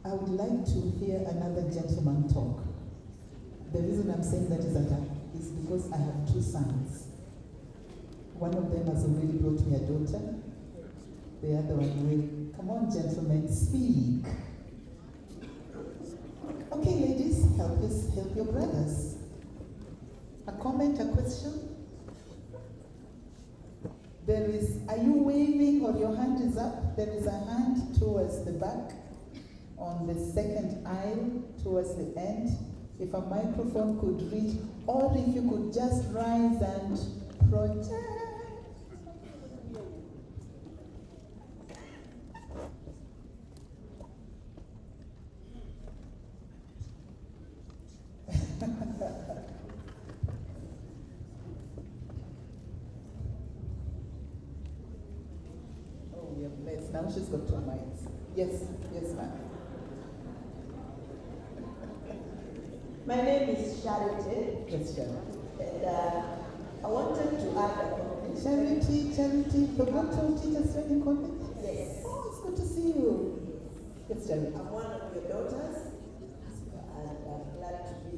I would like to hear another gentleman talk. The reason I'm saying that is because I have two sons. One of them has already brought me a daughter. The other one will. Come on, gentlemen, speak. Okay, ladies, help your brothers. A comment, a question? Are you waving or your hand is up? There is a hand towards the back, on the second aisle, towards the end. If a microphone could reach, or if you could just rise and project. Oh, we have less. Now she's got 2 mics. Yes, ma'am. My name is Charity. Yes, Charity. And I wanted to add a comment. Charity, forgot to teach us training comment? Yes. Oh, it's good to see you. Yes, Charity. I'm one of your daughters, and I'm glad to be.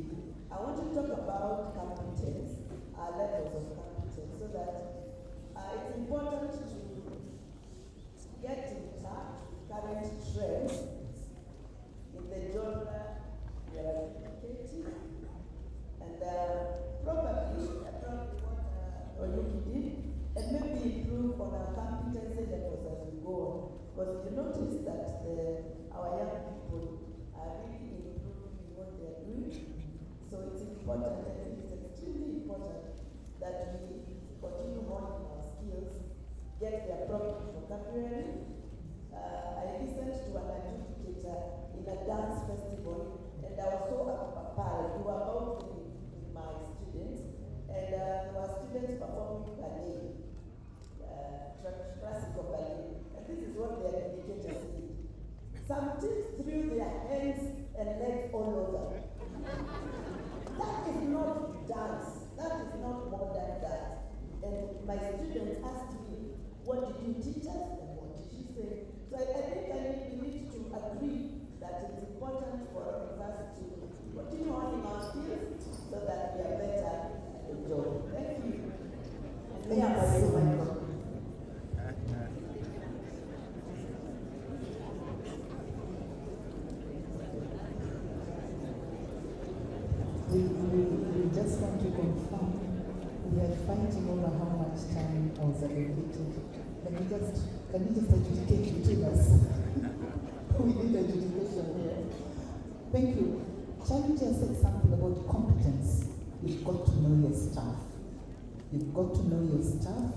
I want to talk about competence, levels of competence, so that it's important to get in touch with current trends in the genre we are advocating, and probably what Oyuki did, and maybe improve on our competency levels as we go on. Because you notice that our young people are really improving in what they are doing. So it's important, I think it's extremely important that we continue honing our skills, get the appropriate vocabulary. I listened to an adjudicator in a dance festival, and I was so appalled. We were out with my students, and there were students performing ballet, classical ballet. And this is what the adjudicators did. Some kids threw their hands and legs all over. That is not dance. That is not modern dance. And my students asked me, what did you teach us and what did you say? So I think we need to agree that it's important for all of us to continue honing our skills so that we are better at the job. Thank you. confirm. We are fighting over how much time I was allocated. Can we just adjudicate between us? We need adjudication here. Thank you. Charity has said something about competence. You've got to know your staff. You've got to know your staff.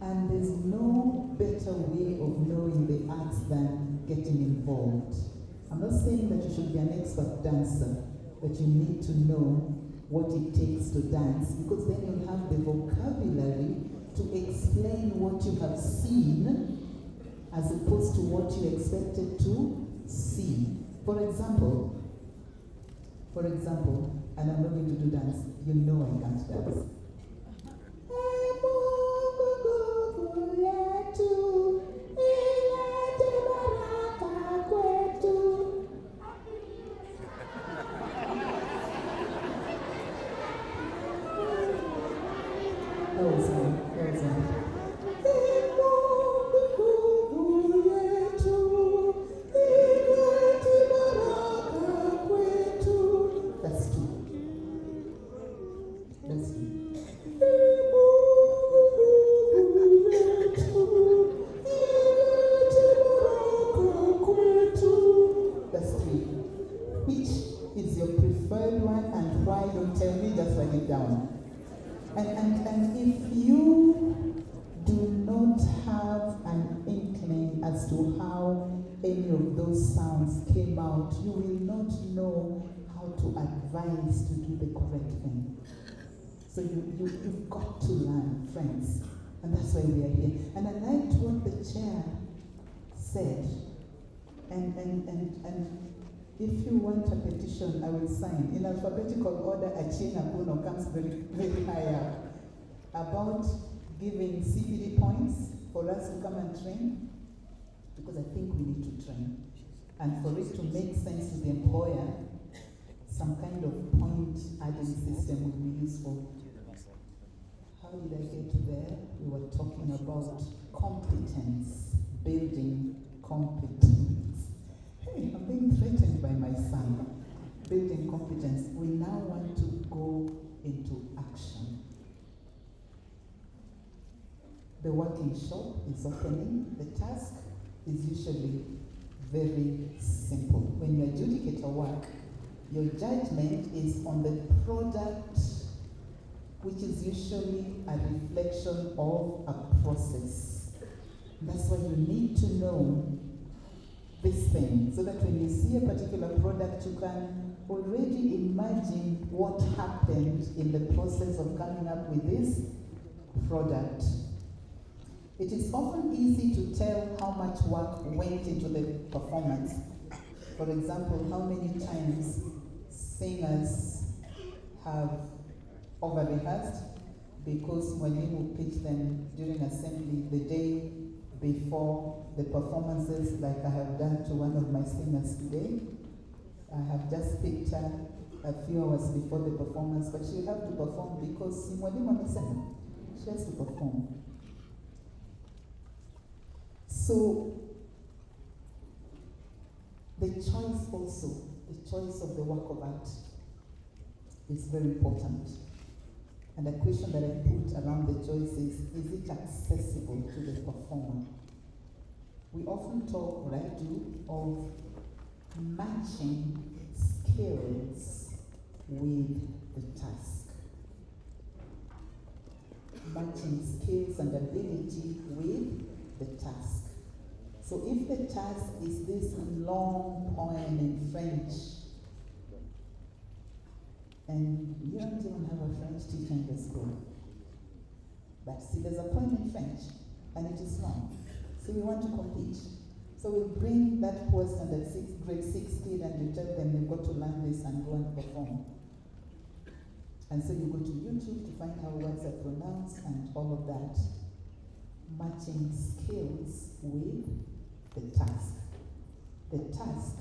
And there's no better way of knowing the arts than getting involved. I'm not saying that you should be an expert dancer, but you need to know what it takes to dance, because then you'll have the vocabulary to explain what you have seen as opposed to what you expected to see. For example, and I'm not going to do dance, you know I can't dance. And if you do not have an inkling as to how any of those sounds came out, you will not know how to advise to do the correct thing. So you've got to learn, friends. And that's why we are here. And I liked what the chair said. And if you want a petition, I will sign. In alphabetical order, Achina Puno comes very, very high up. About giving CPD points for us to come and train, because I think we need to train. And for it to make sense to the employer, some kind of point adding system would be useful. How did I get there? We were talking about competence, building competence. Hey, I'm being threatened by my son. Building competence. We now want to go into action. The working shop is opening. The task is usually very simple. When you adjudicate a work, your judgment is on the product, which is usually a reflection of a process. That's why you need to know this thing, so that when you see a particular product, you can already imagine what happened in the process of coming up with this product. It is often easy to tell how much work went into the performance. For example, how many times singers have over-rehearsed because mwalimu pitched them during assembly the day before the performances, like I have done to one of my singers today. I have just picked her a few hours before the performance, but she'll have to perform because mwalimu amesema she has to perform. So, the choice of the work of art is very important. And a question that I put around the choice is it accessible to the performer? We often talk, or I do, of matching skills with the task. Matching skills and ability with the task. So if the task is this long poem in French, and you don't even have a French teacher in the school, but see, there's a poem in French, and it is long. So we want to compete. So we'll bring that person at grade 6 kid, and you tell them you've got to learn this and go and perform. And so you go to YouTube to find how words are pronounced and all of that. Matching skills with the task. The task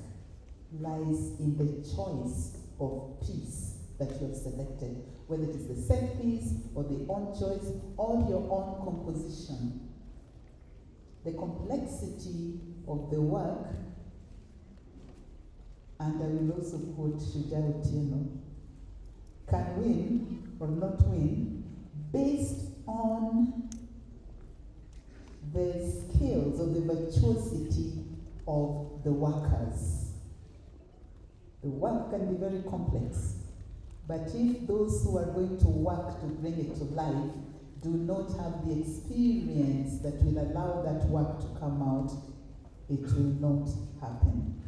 lies in the choice of piece that you have selected, whether it is the set piece or the own choice or your own composition. The complexity of the work, and I will also quote Shujaa Otieno, can win or not win based on the skills or the virtuosity of the workers. The work can be very complex, but if those who are going to work to bring it to life do not have the experience that will allow that work to come out, it will not happen.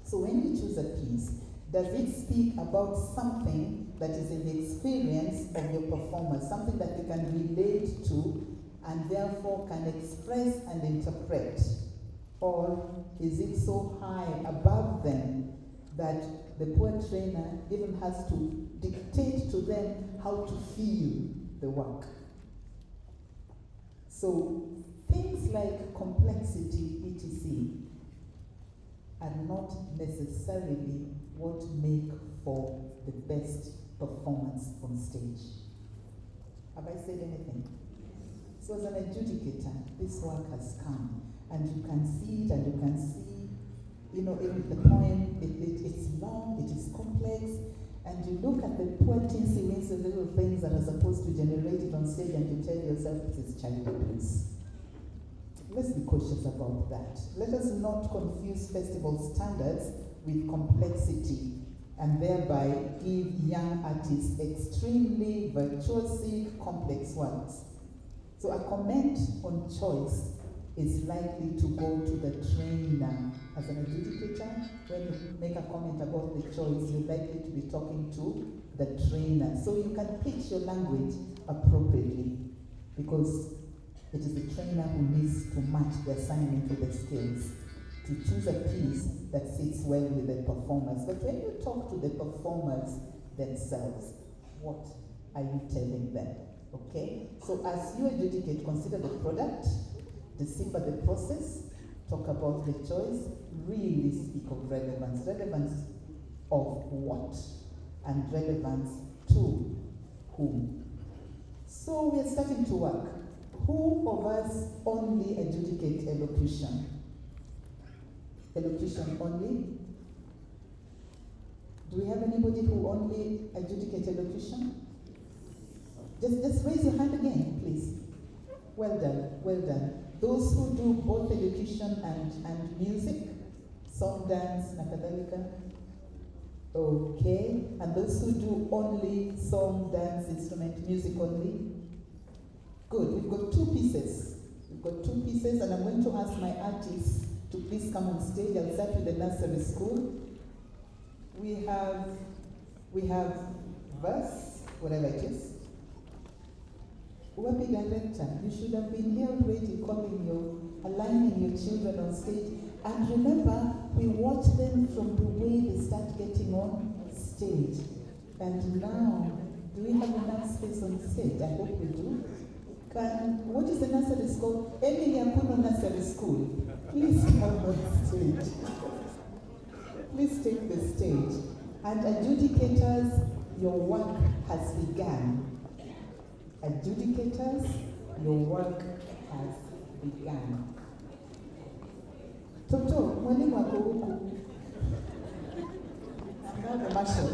So when you choose a piece, does it speak about something that is in the experience of your performers, something that they can relate to and therefore can express and interpret? Or is it so high above them that the poor trainer even has to dictate to them how to feel the work? So things like complexity, etc., are not necessarily what make for the best performance on stage. Have I said anything? So as an adjudicator, this work has come, and you can see it, and you can see, even the poem, it's long, it is complex, and you look at the poor teensy weensy little things that are supposed to generate it on stage, and you tell yourself, this is child abuse. Let's be cautious about that. Let us not confuse festival standards with complexity and thereby give young artists extremely virtuosic, complex works. So a comment on choice is likely to go to the trainer. As an adjudicator, when you make a comment about the choice, you're likely to be talking to the trainer. So you can pitch your language appropriately, because it is the trainer who needs to match the assignment with the skills to choose a piece that sits well with the performers. But when you talk to the performers themselves, what are you telling them? Okay? So as you adjudicate, consider the product, decipher the process, talk about the choice, really speak of relevance. Relevance of what? And relevance to whom? So we're starting to work. Who of us only adjudicate elocution? Elocution only? Do we have anybody who only adjudicate elocution? Just raise your hand again, please. Well done, well done. Those who do both elocution and music, song, dance, nakadalika. Okay. And those who do only song, dance, instrument, music only? Good. We've got two pieces. We've got two pieces, and I'm going to ask my artists to please come on stage. I'll start with the nursery school. We have verse, whatever it is. Wabi director, you should have been here already aligning your children on stage. And remember, we watch them from the way they start getting on stage. And now, do we have enough space on stage? I hope we do. What is the nursery school? Emilia Kuno Nursery School. Please come on stage. Please take the stage. And adjudicators, your work has begun. Adjudicators, your work has begun. Toto, mwalimu wako huku. Marshall.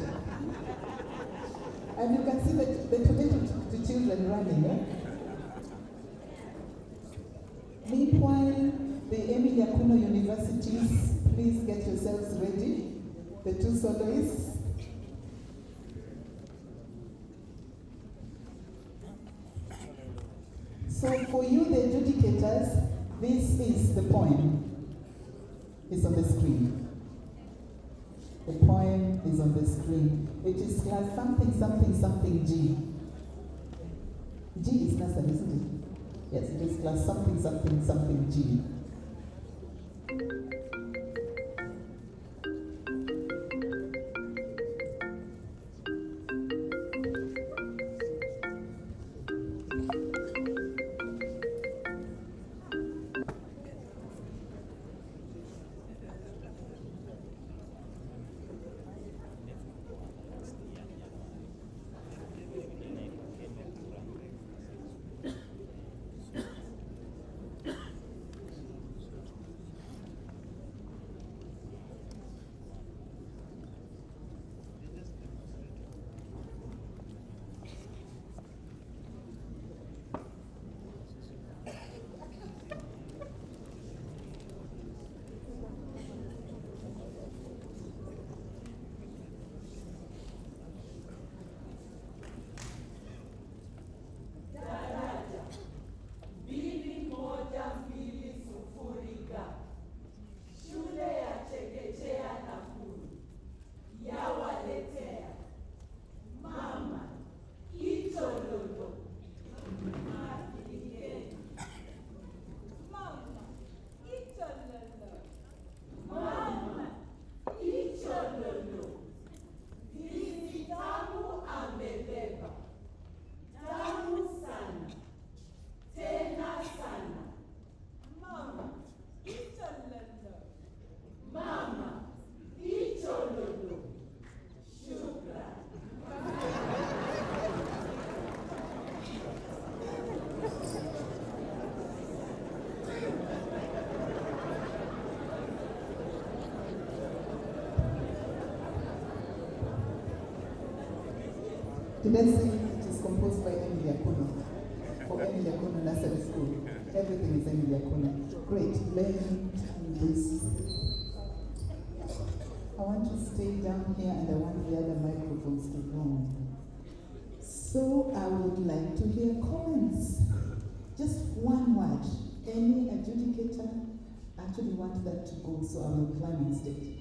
And you can see the tomato children running, eh? Meanwhile, the Emilia Kuno universities, please get yourselves ready. The two soloists. So for you, the adjudicators, this is the poem. It's on the screen. The poem is on the screen. It is class something, something, something G. G is nursery, isn't it? Yes, it is class something, something, something G. Did I say it is composed by Emily Akuna? For Emily Akuna Nursery School. Everything is Emily Akuna. Great. Let me do this. I want to stay down here and I want the other microphones to roam. So I would like to hear comments. Just one word. Any adjudicator actually want that to go, so I will climb on stage.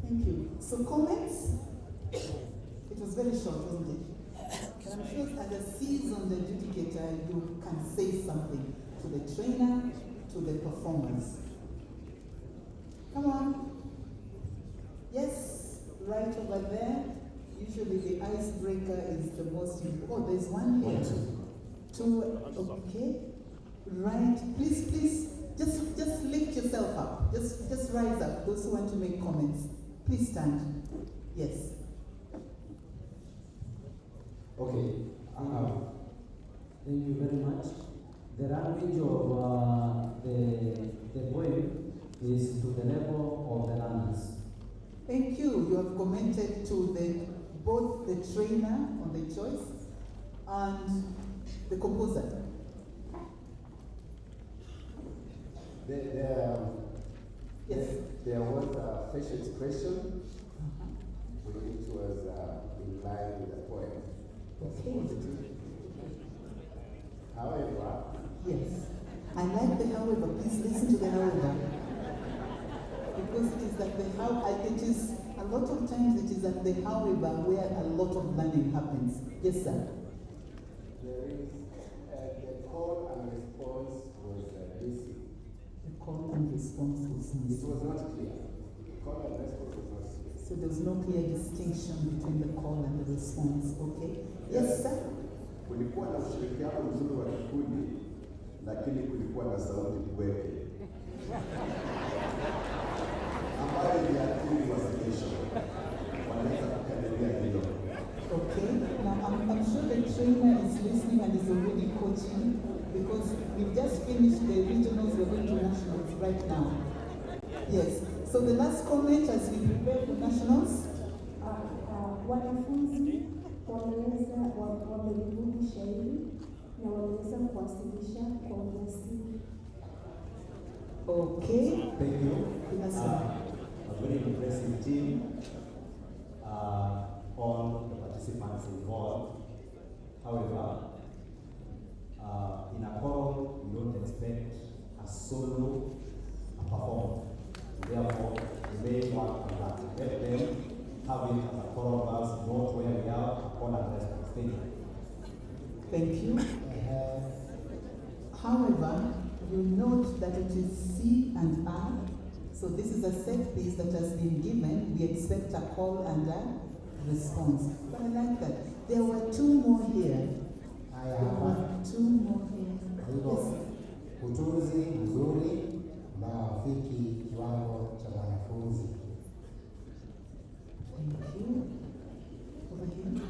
Thank you. So comments? It was very short, wasn't it? But I'm sure as a seasoned adjudicator, you can say something to the trainer, to the performers. Come on. Yes, right over there. Usually the icebreaker is the most important. Oh, there's one here. Two. Okay. Right. Please, just lift yourself up. Just rise up. Those who want to make comments, please stand. Yes. Okay. Thank you very much. The language of the poem is to the level of the learners. Thank you. You have commented to both the trainer on the choice and the composer. Yes. There was a facial expression which was in line with the poem. Okay. However, yes, I like the however. Please listen to the however, because it is at the how. It is a lot of times it is at the however where a lot of learning happens. Yes, sir. there is the call and response was missing. The call and response was It missing. was not clear. The call and response was not clear. So there's no clear distinction between the call and the response. Okay. Yes, sir. Kulikuwa na ushirikiano mzuri wa kikundi, lakini kulikuwa na sauti bweke ambayo iliathiri wasilisho. Wanaweza kukadiria hilo. Okay. Now I'm sure the trainer is listening and is already coaching, because we've just finished the regionals. We're going to nationals right now. Yes. So the last comment as we prepare for nationals. Wanafunzi wamelibuni shairi na wameweza kuwasilisha kwa ujasiri. Okay. Thank you. A very impressive team. All the participants involved. However, in a choral, you don't expect a solo performer. Therefore, you may want to have them have it as a choral verse, not where we have a choral and response. Thank you. Thank you. However, you note that it is C and R. So this is a set piece that has been given. We expect a call and a response. But I like that. There were two more here. There were two more here. Yes. Ujuzi mzuri na wafiki kiwango cha wanafunzi. Thank you. Over here.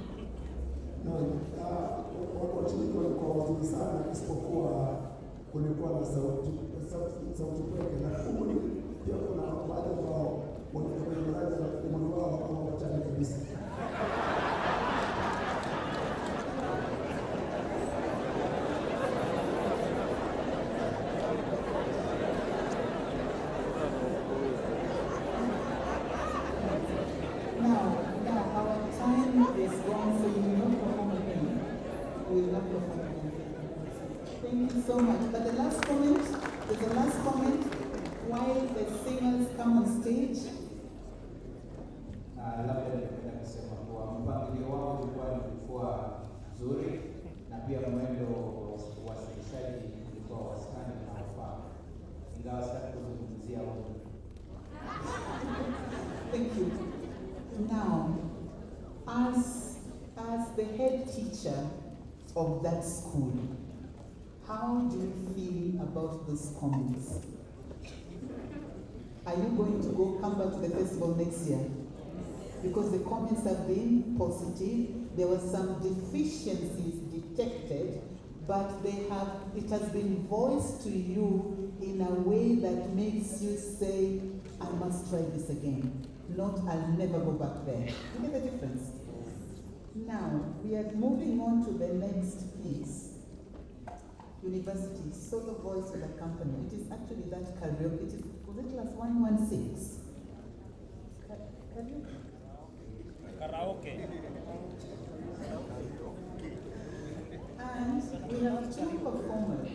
Washiriki walikuwa wazuri sana, isipokuwa kulikuwa na sauti kweke, na pia kuna baadhi ambao wanaendeleza na umri wao kama wachana kabisa. Now our time is gone, so you will not perform again. We will not perform again. Thank you so much. But the last comment, there's a last comment while the singers come on stage. Labda ningependa kusema kuwa mpangilio wao ulikuwa nzuri na pia mwendo wa uwasilishaji ulikuwa wastani na unaofaa, ingawa sitaki kuzungumzia umri. Thank you. Now, as the head teacher of that school, how do you feel about those comments? Are you going to come back to the festival next year? Because the comments have been positive. There were some deficiencies detected, but it has been voiced to you in a way that makes you say, I must try this again. Not, I'll never go back there. You get the difference? Now, we are moving on to the next piece. University, solo voice with a company. It is actually that karaoke. Was it class 116? Karaoke. And we have two performers.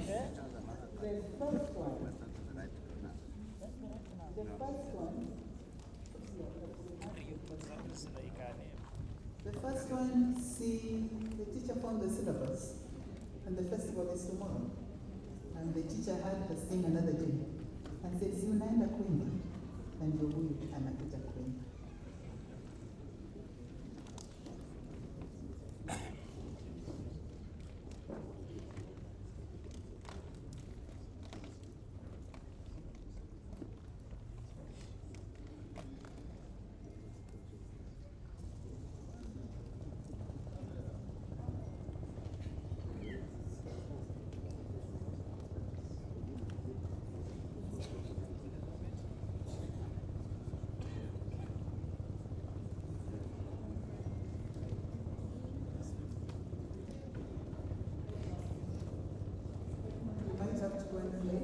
The first one, see, the teacher found the syllabus, and the festival is tomorrow. And the teacher had her sing another day, and said, si unaenda kuimba, and your huyu anakuja kuimba. For me.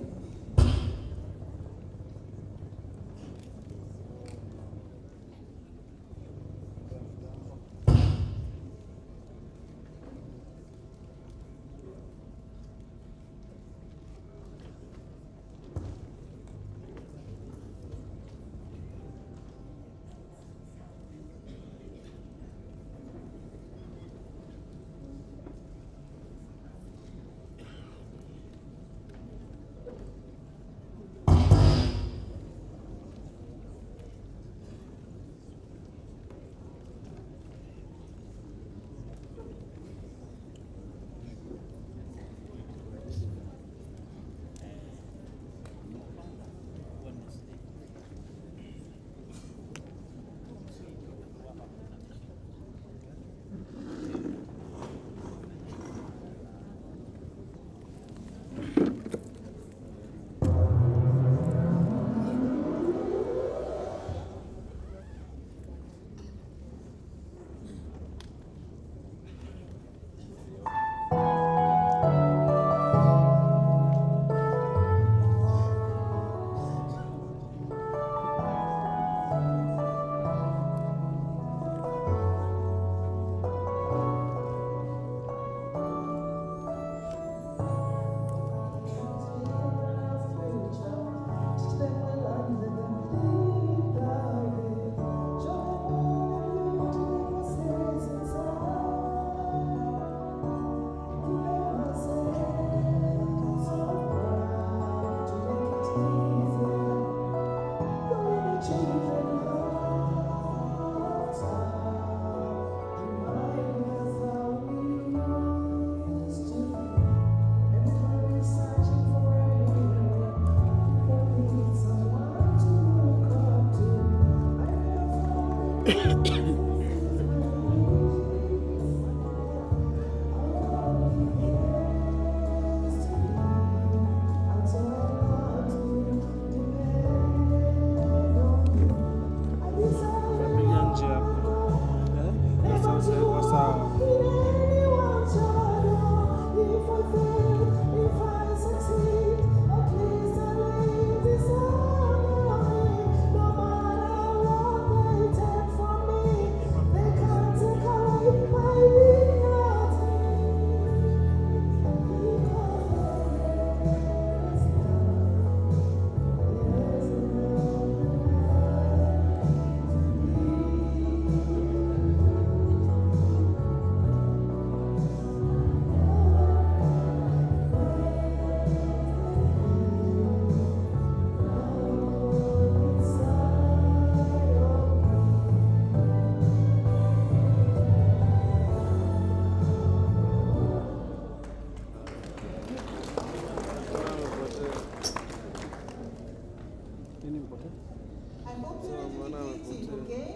hope you're educating, okay?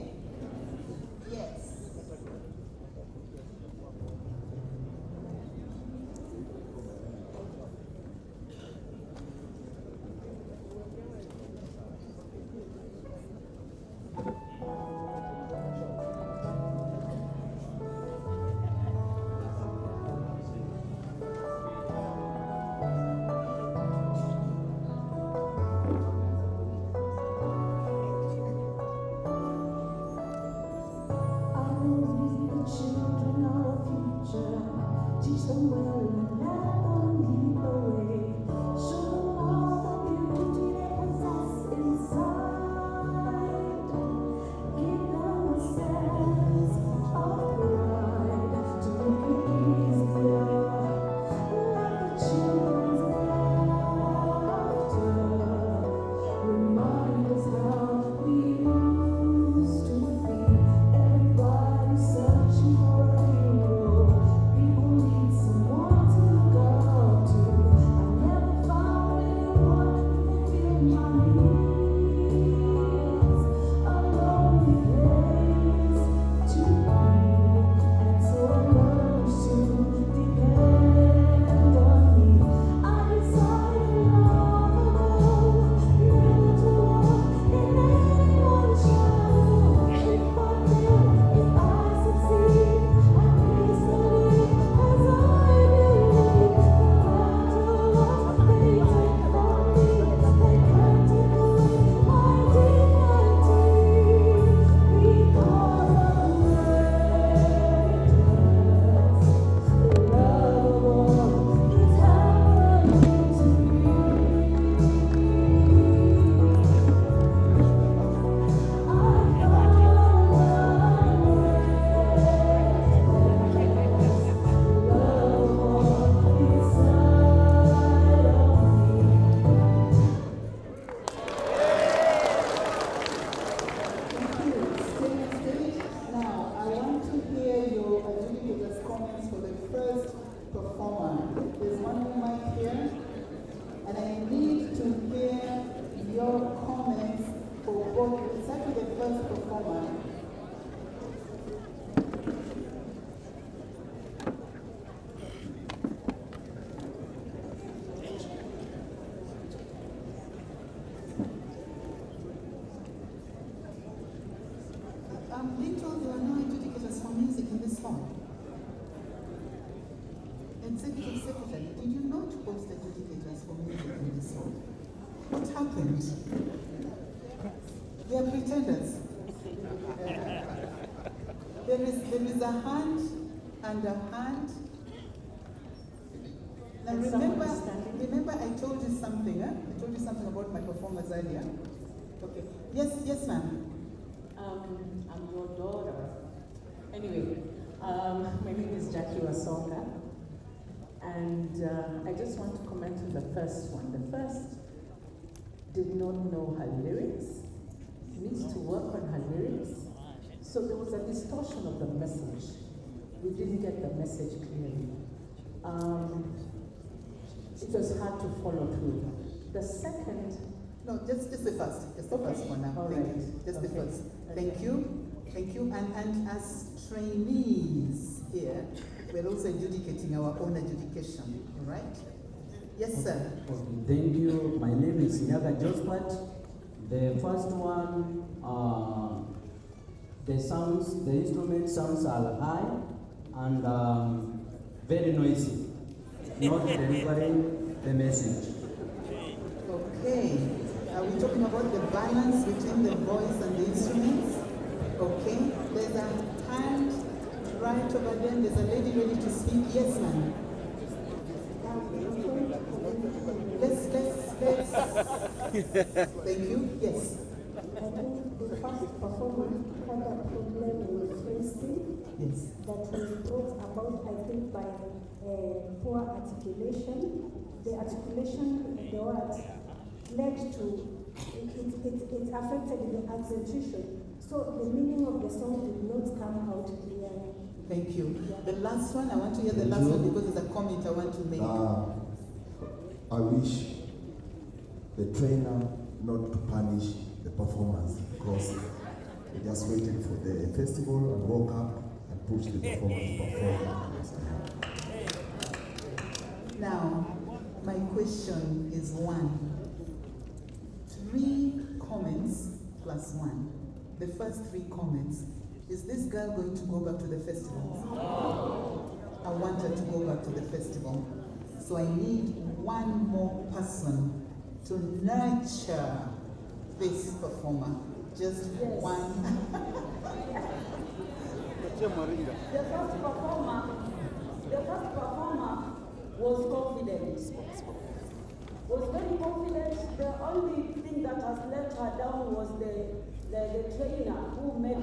Yes. Being told there are no adjudicators for music in this hall. Executive Secretary, did you not post adjudicators for music in this hall? What happened? They are pretenders. There is a hand and a hand. Now remember I told you something, I told you something about my performance earlier. Okay. Yes, ma'am. I'm your daughter. Anyway, my name is Jackie Wasonga, and I just want to comment on the first one. The first did not know her lyrics, needs to work on her lyrics, so there was a distortion of the message. We didn't get the message clearly. It was hard to follow through. The second... No, just the first one now. Thank you. Just the first. Thank you. And as trainees here, we're also adjudicating our own adjudication, all right? Yes, sir. Okay, thank you. My name is Nyaga Josephat. The first one, the instrument sounds are high and very noisy, not delivering the message. Okay. Are we talking about the balance between the voice and the instruments? Okay. There's a hand right over there. There's a lady ready to speak. Yes, ma'am. Let's. Thank you. Yes. I think the first performer had a problem with phrasing. Yes. That was brought about, I think, by poor articulation. The articulation, the words, led to it affected the accentuation. So the meaning of the song did not come out clearly. Thank you. The last one, I want to hear the last one because there's a comment I want to make. I wish the trainer not to punish the performers, because they just waited for the festival and woke up and pushed the performance to perform. Now, my question is 1. 3 comments plus 1. The first 3 comments. Is this girl going to go back to the festival? I want her to go back to the festival. So I need 1 more person to nurture this performer. Just Yes. 1. The first performer was confident. Was very confident. The only thing that has let her down was the trainer who made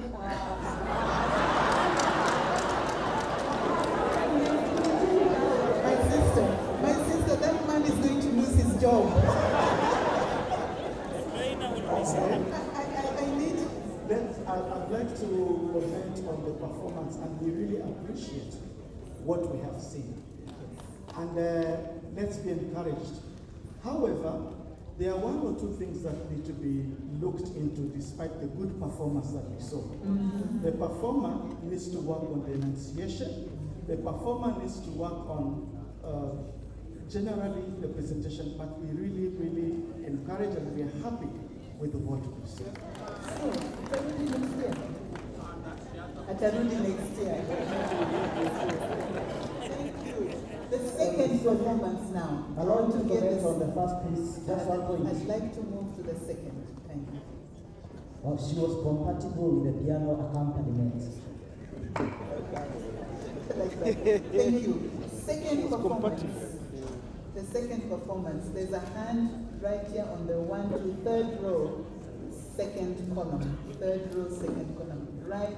My sister, that man is going to lose his job. I'd like to comment on the performance, and we really appreciate what we have seen. And let's be encouraged. However, there are 1 or 2 things that need to be looked into despite the good performance that we saw. The performer needs to work on the enunciation. The performer needs to work on generally the presentation, but we really, really encourage and we are happy with what we see. Atarudi next year. The second performance now. I want to comment on the first piece. Just 1 point. I'd like to move to the second. Thank you. Well, she was compatible with the piano accompaniment. Like that. Thank you. Second performance. The second performance. There's a hand right here on the 1 to 3rd row, second column. 3rd row, second column. Right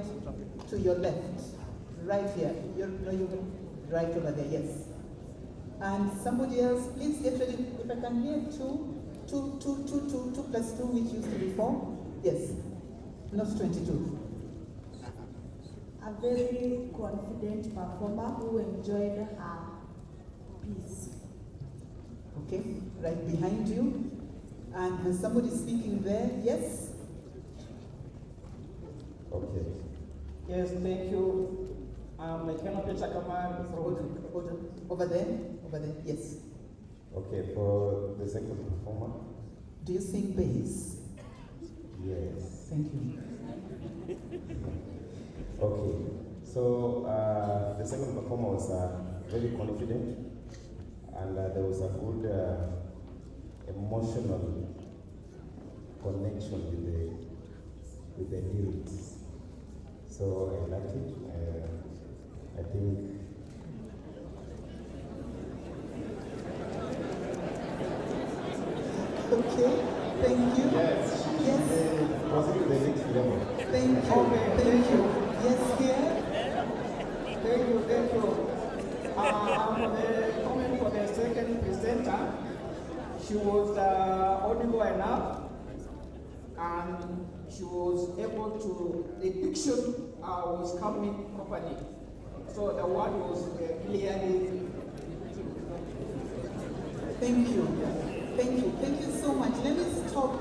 to your left. Right here. You're right over there. Yes. And somebody else, please get ready. If I can hear 2 plus 2, which used to be 4. Yes. Not 22. A very confident performer who enjoyed her piece. Okay, right behind you. And there's somebody speaking there. Yes? Okay. Yes, thank you. I cannot get a command from Over there? Over there, yes. Okay, for the second performer. Do you sing bass? Yes. Thank you. Okay, so the second performer was very confident, and there was a good emotional connection with the lyrics. So I liked it. I think. Okay, thank you. Yes. Yes. Was it the next level? Thank you. Okay, Thank you. Yes, here. Thank you. For the comment for the second presenter, she was audible enough, and she was able to, the diction was coming properly. So the word was clearly. Thank you. Thank you. Thank you so much. Let me stop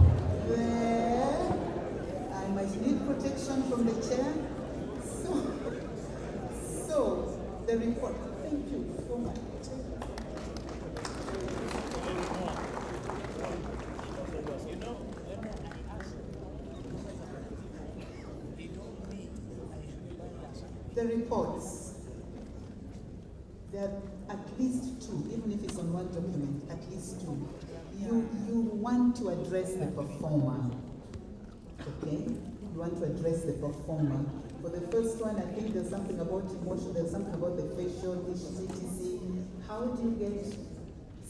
there. I might need protection from the chair. So the report. Thank you so much. The reports. There are at least 2, even if it's on one document, at least 2. You want to address the performer, okay? You want to address the performer. For the first one, I think there's something about emotion, there's something about the facial etc. How do you get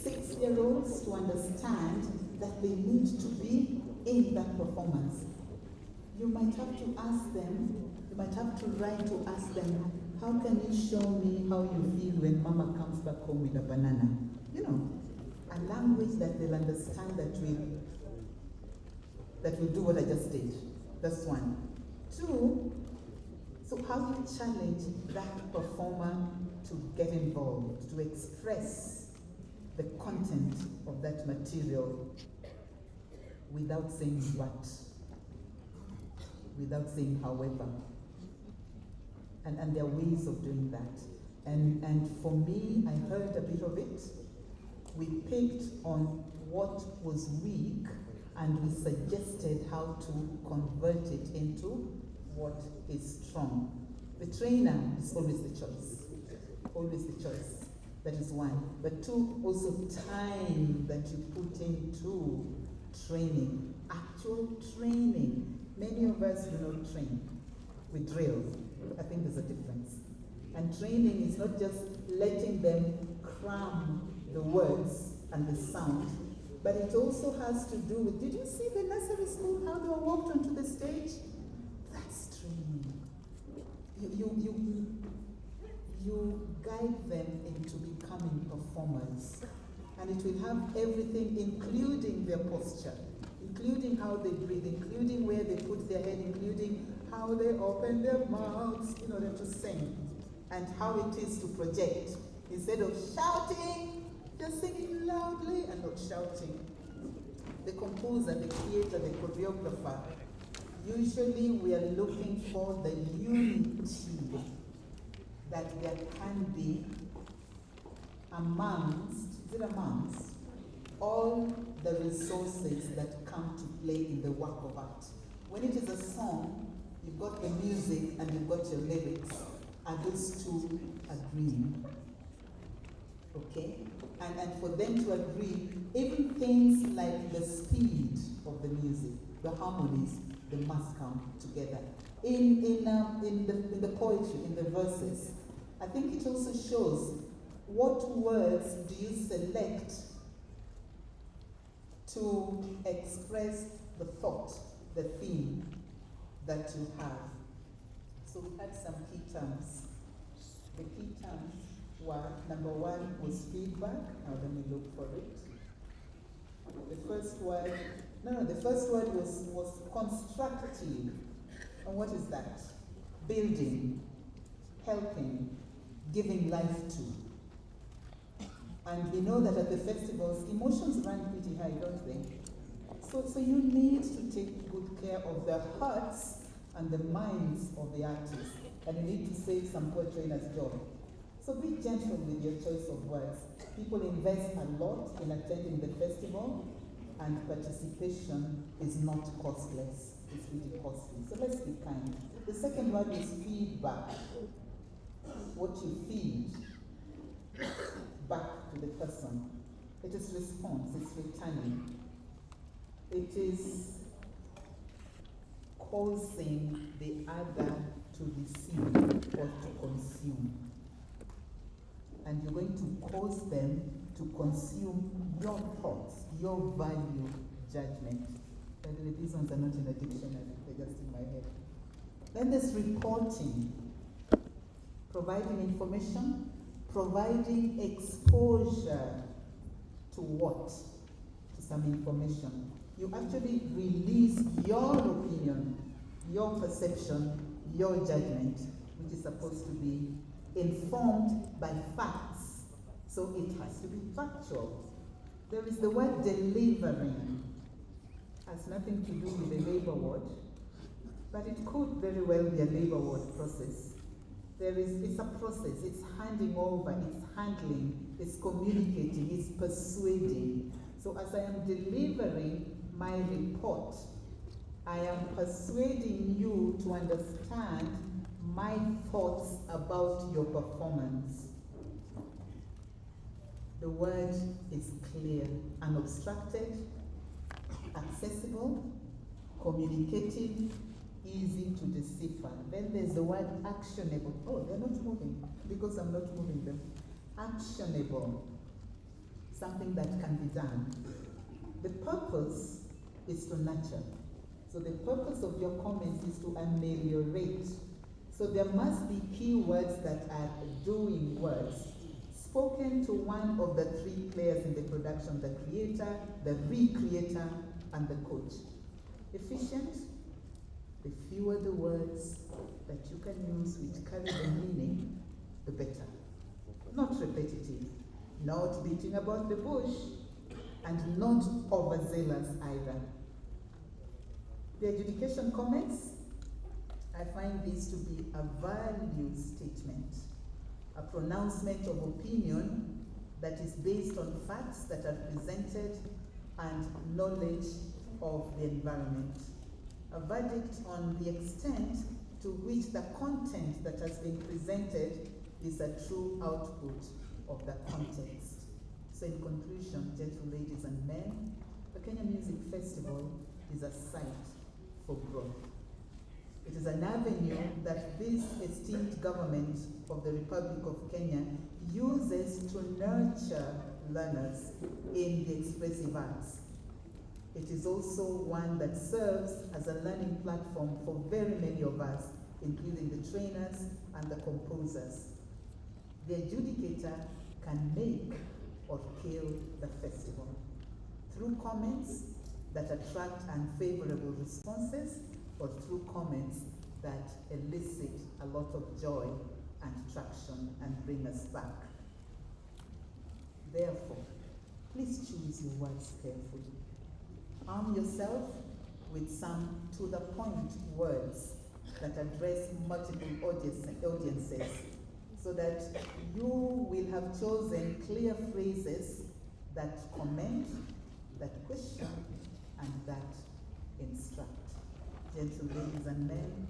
6-year-olds to understand that they need to be in that performance? You might have to ask them, you might have to write to ask them, how can you show me how you feel when mama comes back home with a banana? You know, a language that they'll understand that will do what I just did. That's 1. 2, so how do you challenge that performer to get involved, to express the content of that material? without saying but, without saying however. And there are ways of doing that. And for me, I heard a bit of it. We picked on what was weak and we suggested how to convert it into what is strong. The trainer is always the choice. Always the choice. That is one. But two, also time that you put into training. Actual training. Many of us do not train. We drill. I think there's a difference. And training is not just letting them cram the words and the sound, but it also has to do with, did you see the nursery school, how they were walked onto the stage? That's training. You guide them into becoming performers. And it will have everything, including their posture, including how they breathe, including where they put their head, including how they open their mouths in order to sing, and how it is to project. Instead of shouting, they're singing loudly and not shouting. The composer, the creator, the choreographer, usually we are looking for the unity that there can be amongst all the resources that come to play in the work of art. When it is a song, you've got the music and you've got your lyrics. Are those two agreeing? Okay? And for them to agree, even things like the speed of the music, the harmonies, they must come together. In the poetry, in the verses, I think it also shows what words do you select to express the thought, the theme that you have. So we had some key terms. The key terms were, number one was feedback. Now let me look for it. The first word was constructive. And what is that? Building, helping, giving life to. And we know that at the festivals, emotions run pretty high, don't they? So you need to take good care of the hearts and the minds of the artists. And you need to say some poor trainer's job. So be gentle with your choice of words. People invest a lot in attending the festival, and participation is not costless. It's really costly. So let's be kind. The second word is feedback. What you feed back to the person. It is response, it's returning. It is causing the other to receive or to consume. And you're going to cause them to consume your thoughts, your value judgment. By the way, these ones are not in a dictionary, they're just in my head. Then there's reporting, providing information, providing exposure to what? To some information. You actually release your opinion, your perception, your judgment, which is supposed to be informed by facts. So it has to be factual. There is the word delivering. Has nothing to do with a labor ward, but it could very well be a labor ward process. It's a process, it's handing over, it's handling, it's communicating, it's persuading. So as I am delivering my report, I am persuading you to understand my thoughts about your performance. The word is clear, unobstructed, accessible, communicative, easy to decipher. Then there's the word actionable. Oh, they're not moving because I'm not moving them. Actionable, something that can be done. The purpose is to nurture. So the purpose of your comments is to ameliorate. So there must be key words that are doing words, spoken to one of the three players in the production, the creator, the recreator, and the coach. Efficient, the fewer the words that you can use which carry the meaning, the better. Not repetitive, not beating about the bush, and not overzealous either. The adjudication comments, I find this to be a value statement, a pronouncement of opinion that is based on facts that are presented and knowledge of the environment. A verdict on the extent to which the content that has been presented is a true output of the context. So in conclusion, gentle ladies and men, the Kenya Music Festival is a site for growth. It is an avenue that this esteemed government of the Republic of Kenya uses to nurture learners in the expressive arts. It is also one that serves as a learning platform for very many of us, including the trainers and the composers. The adjudicator can make or kill the festival through comments that attract unfavorable responses or through comments that elicit a lot of joy and traction and bring us back. Therefore, please choose your words carefully. Arm yourself with some to-the-point words that address multiple audiences so that you will have chosen clear phrases that comment, that question, and that instruct. Gentle ladies and men,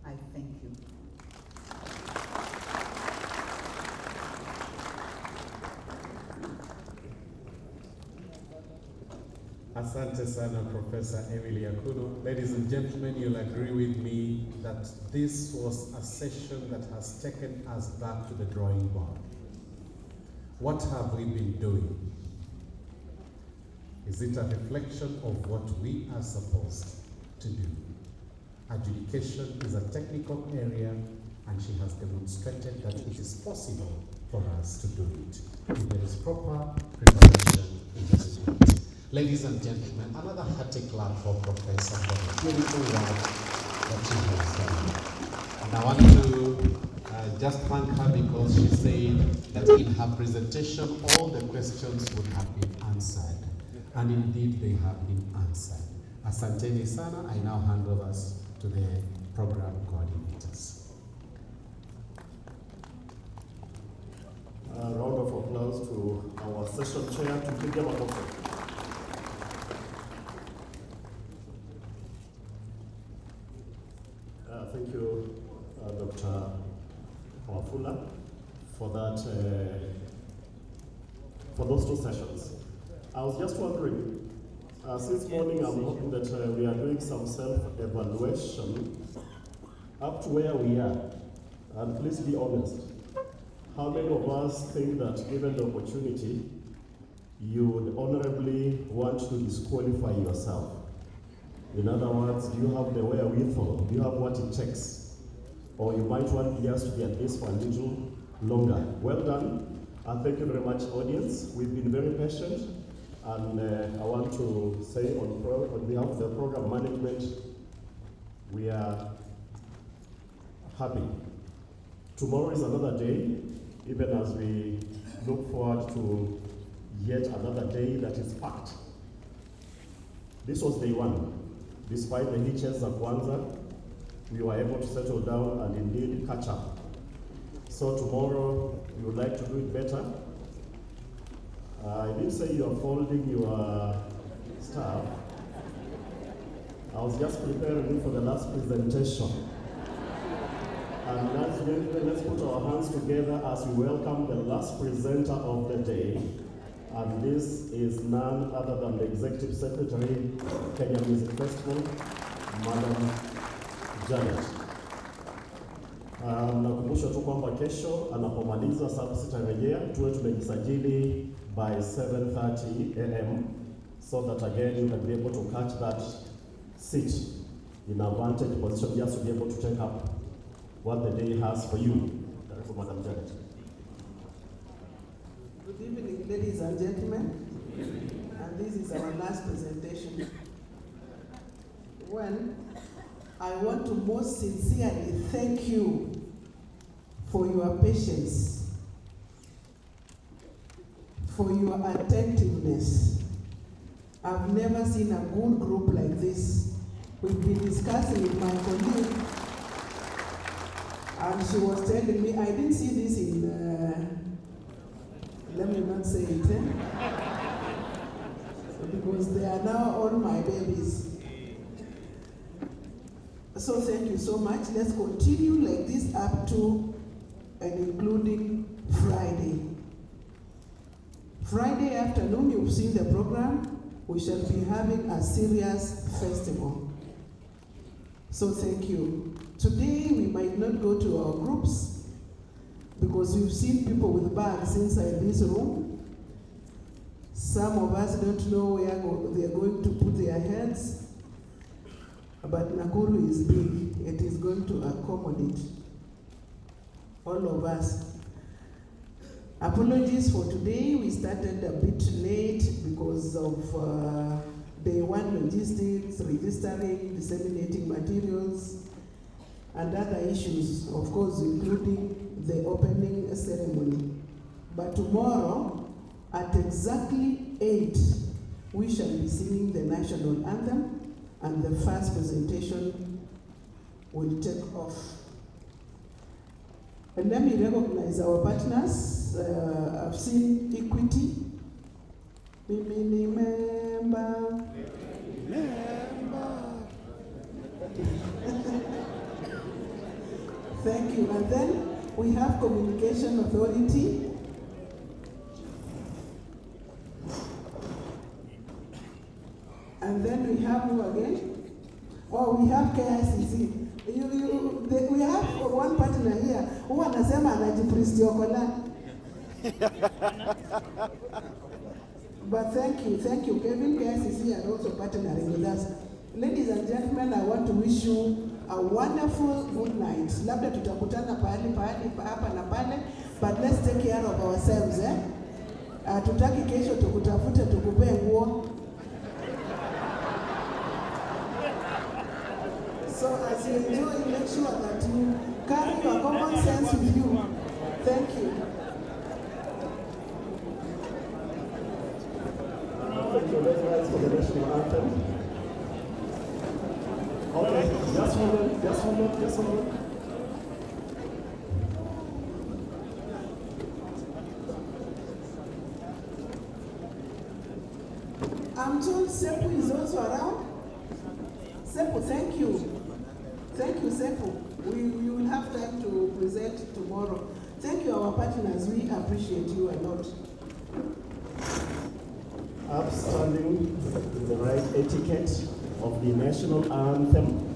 I thank you. Asante sana, Professor Emily Akuno. Ladies and gentlemen, you'll agree with me that this was a session that has taken us back to the drawing board. What have we been doing? Is it a reflection of what we are supposed to do? Adjudication is a technical area, and she has demonstrated that it is possible for us to do it. If there is proper preparation in this field. Ladies and gentlemen, another hearty clap for Professor for the beautiful work that she has done. And I want to just thank her because she said that in her presentation, all the questions would have been answered. And indeed, they have been answered. Asanteni sana. I now hand over to the program coordinators. A round of applause to our session chair, to Lydia Makofe. Thank you, Dr. Wafula, for that, for those two sessions. I was just wondering, since morning I'm hoping that we are doing some self-evaluation up to where we are. And please be honest. How many of us think that given the opportunity, you would honorably want to disqualify yourself? In other words, do you have the wherewithal? Do you have what it takes? Or you might want years to be at this for a little longer. Well done. And thank you very much, audience. We've been very patient. And I want to say on behalf of the program management, we are happy. Tomorrow is another day, even as we look forward to yet another day that is packed. This was day one. Despite the hitches of Kwanzaa, we were able to settle down and indeed catch up. So tomorrow, we would like to do it better. I didn't say you are folding your stuff. I was just preparing you for the last presentation. And let's put our hands together as we welcome the last presenter of the day. And this is none other than the Executive Secretary, Kenya Music Festival, Madam Janet. Nakumbusha tu kwamba kesho anapomaliza saa 6 rejea tuwe tumejisajili by 7:30 a.m. so that again you can be able to catch that seat in advantage position just to be able to take up what the day has for you. Madam Janet. Good evening, ladies and gentlemen. And this is our last presentation. Well, I want to most sincerely thank you for your patience, for your attentiveness. I've never seen a good group like this we've been discussing with my colleague, and she was telling me, I didn't see this in, let me not say it, because they are now all my babies. So thank you so much. Let's continue like this up to and including Friday. Friday afternoon, you've seen the program. We shall be having a serious festival. So thank you. Today, we might not go to our groups because we've seen people with bags inside this room. Some of us don't know where they are going to put their heads. But Nakuru is big. It is going to accommodate all of us. Apologies for today. We started a bit late because of day one logistics, registering, disseminating materials, and other issues, of course, including the opening ceremony. But tomorrow, at exactly 8, we shall be singing the national anthem, and the first presentation will take off. And let me recognize our partners. I've seen Equity. Mimi member. Thank you. And then we have Communication Authority. And then we have who again? Oh, we have KICC. We have one partner here who anasema anajiprisitiokola. But thank you, Kevin. KICC are also partnering with us. Ladies and gentlemen, I want to wish you a wonderful good night. Labda tutakutana pahali hapa na pale, but let's take care of ourselves. Tutaki kesho tukutafute tukupe nguo. So as you enjoy, make sure that you carry your common sense with you. Thank you. Thank you. Let's rise for the national anthem. Okay, just hold on. I'm told Sepu is also around. Sepu, thank you. Thank you, Sepu. We will have time to present tomorrow. Thank you, our partners. We appreciate you a lot. Upstanding with the right etiquette of the national anthem.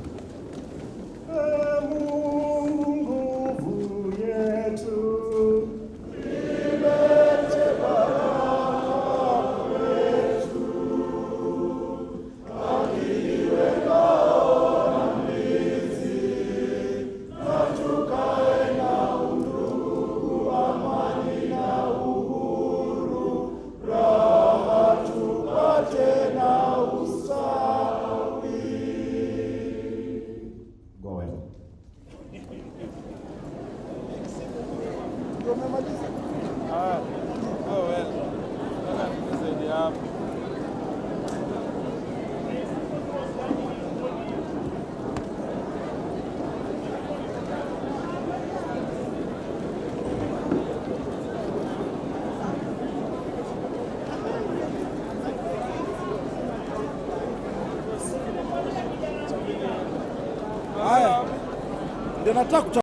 Ndio nataka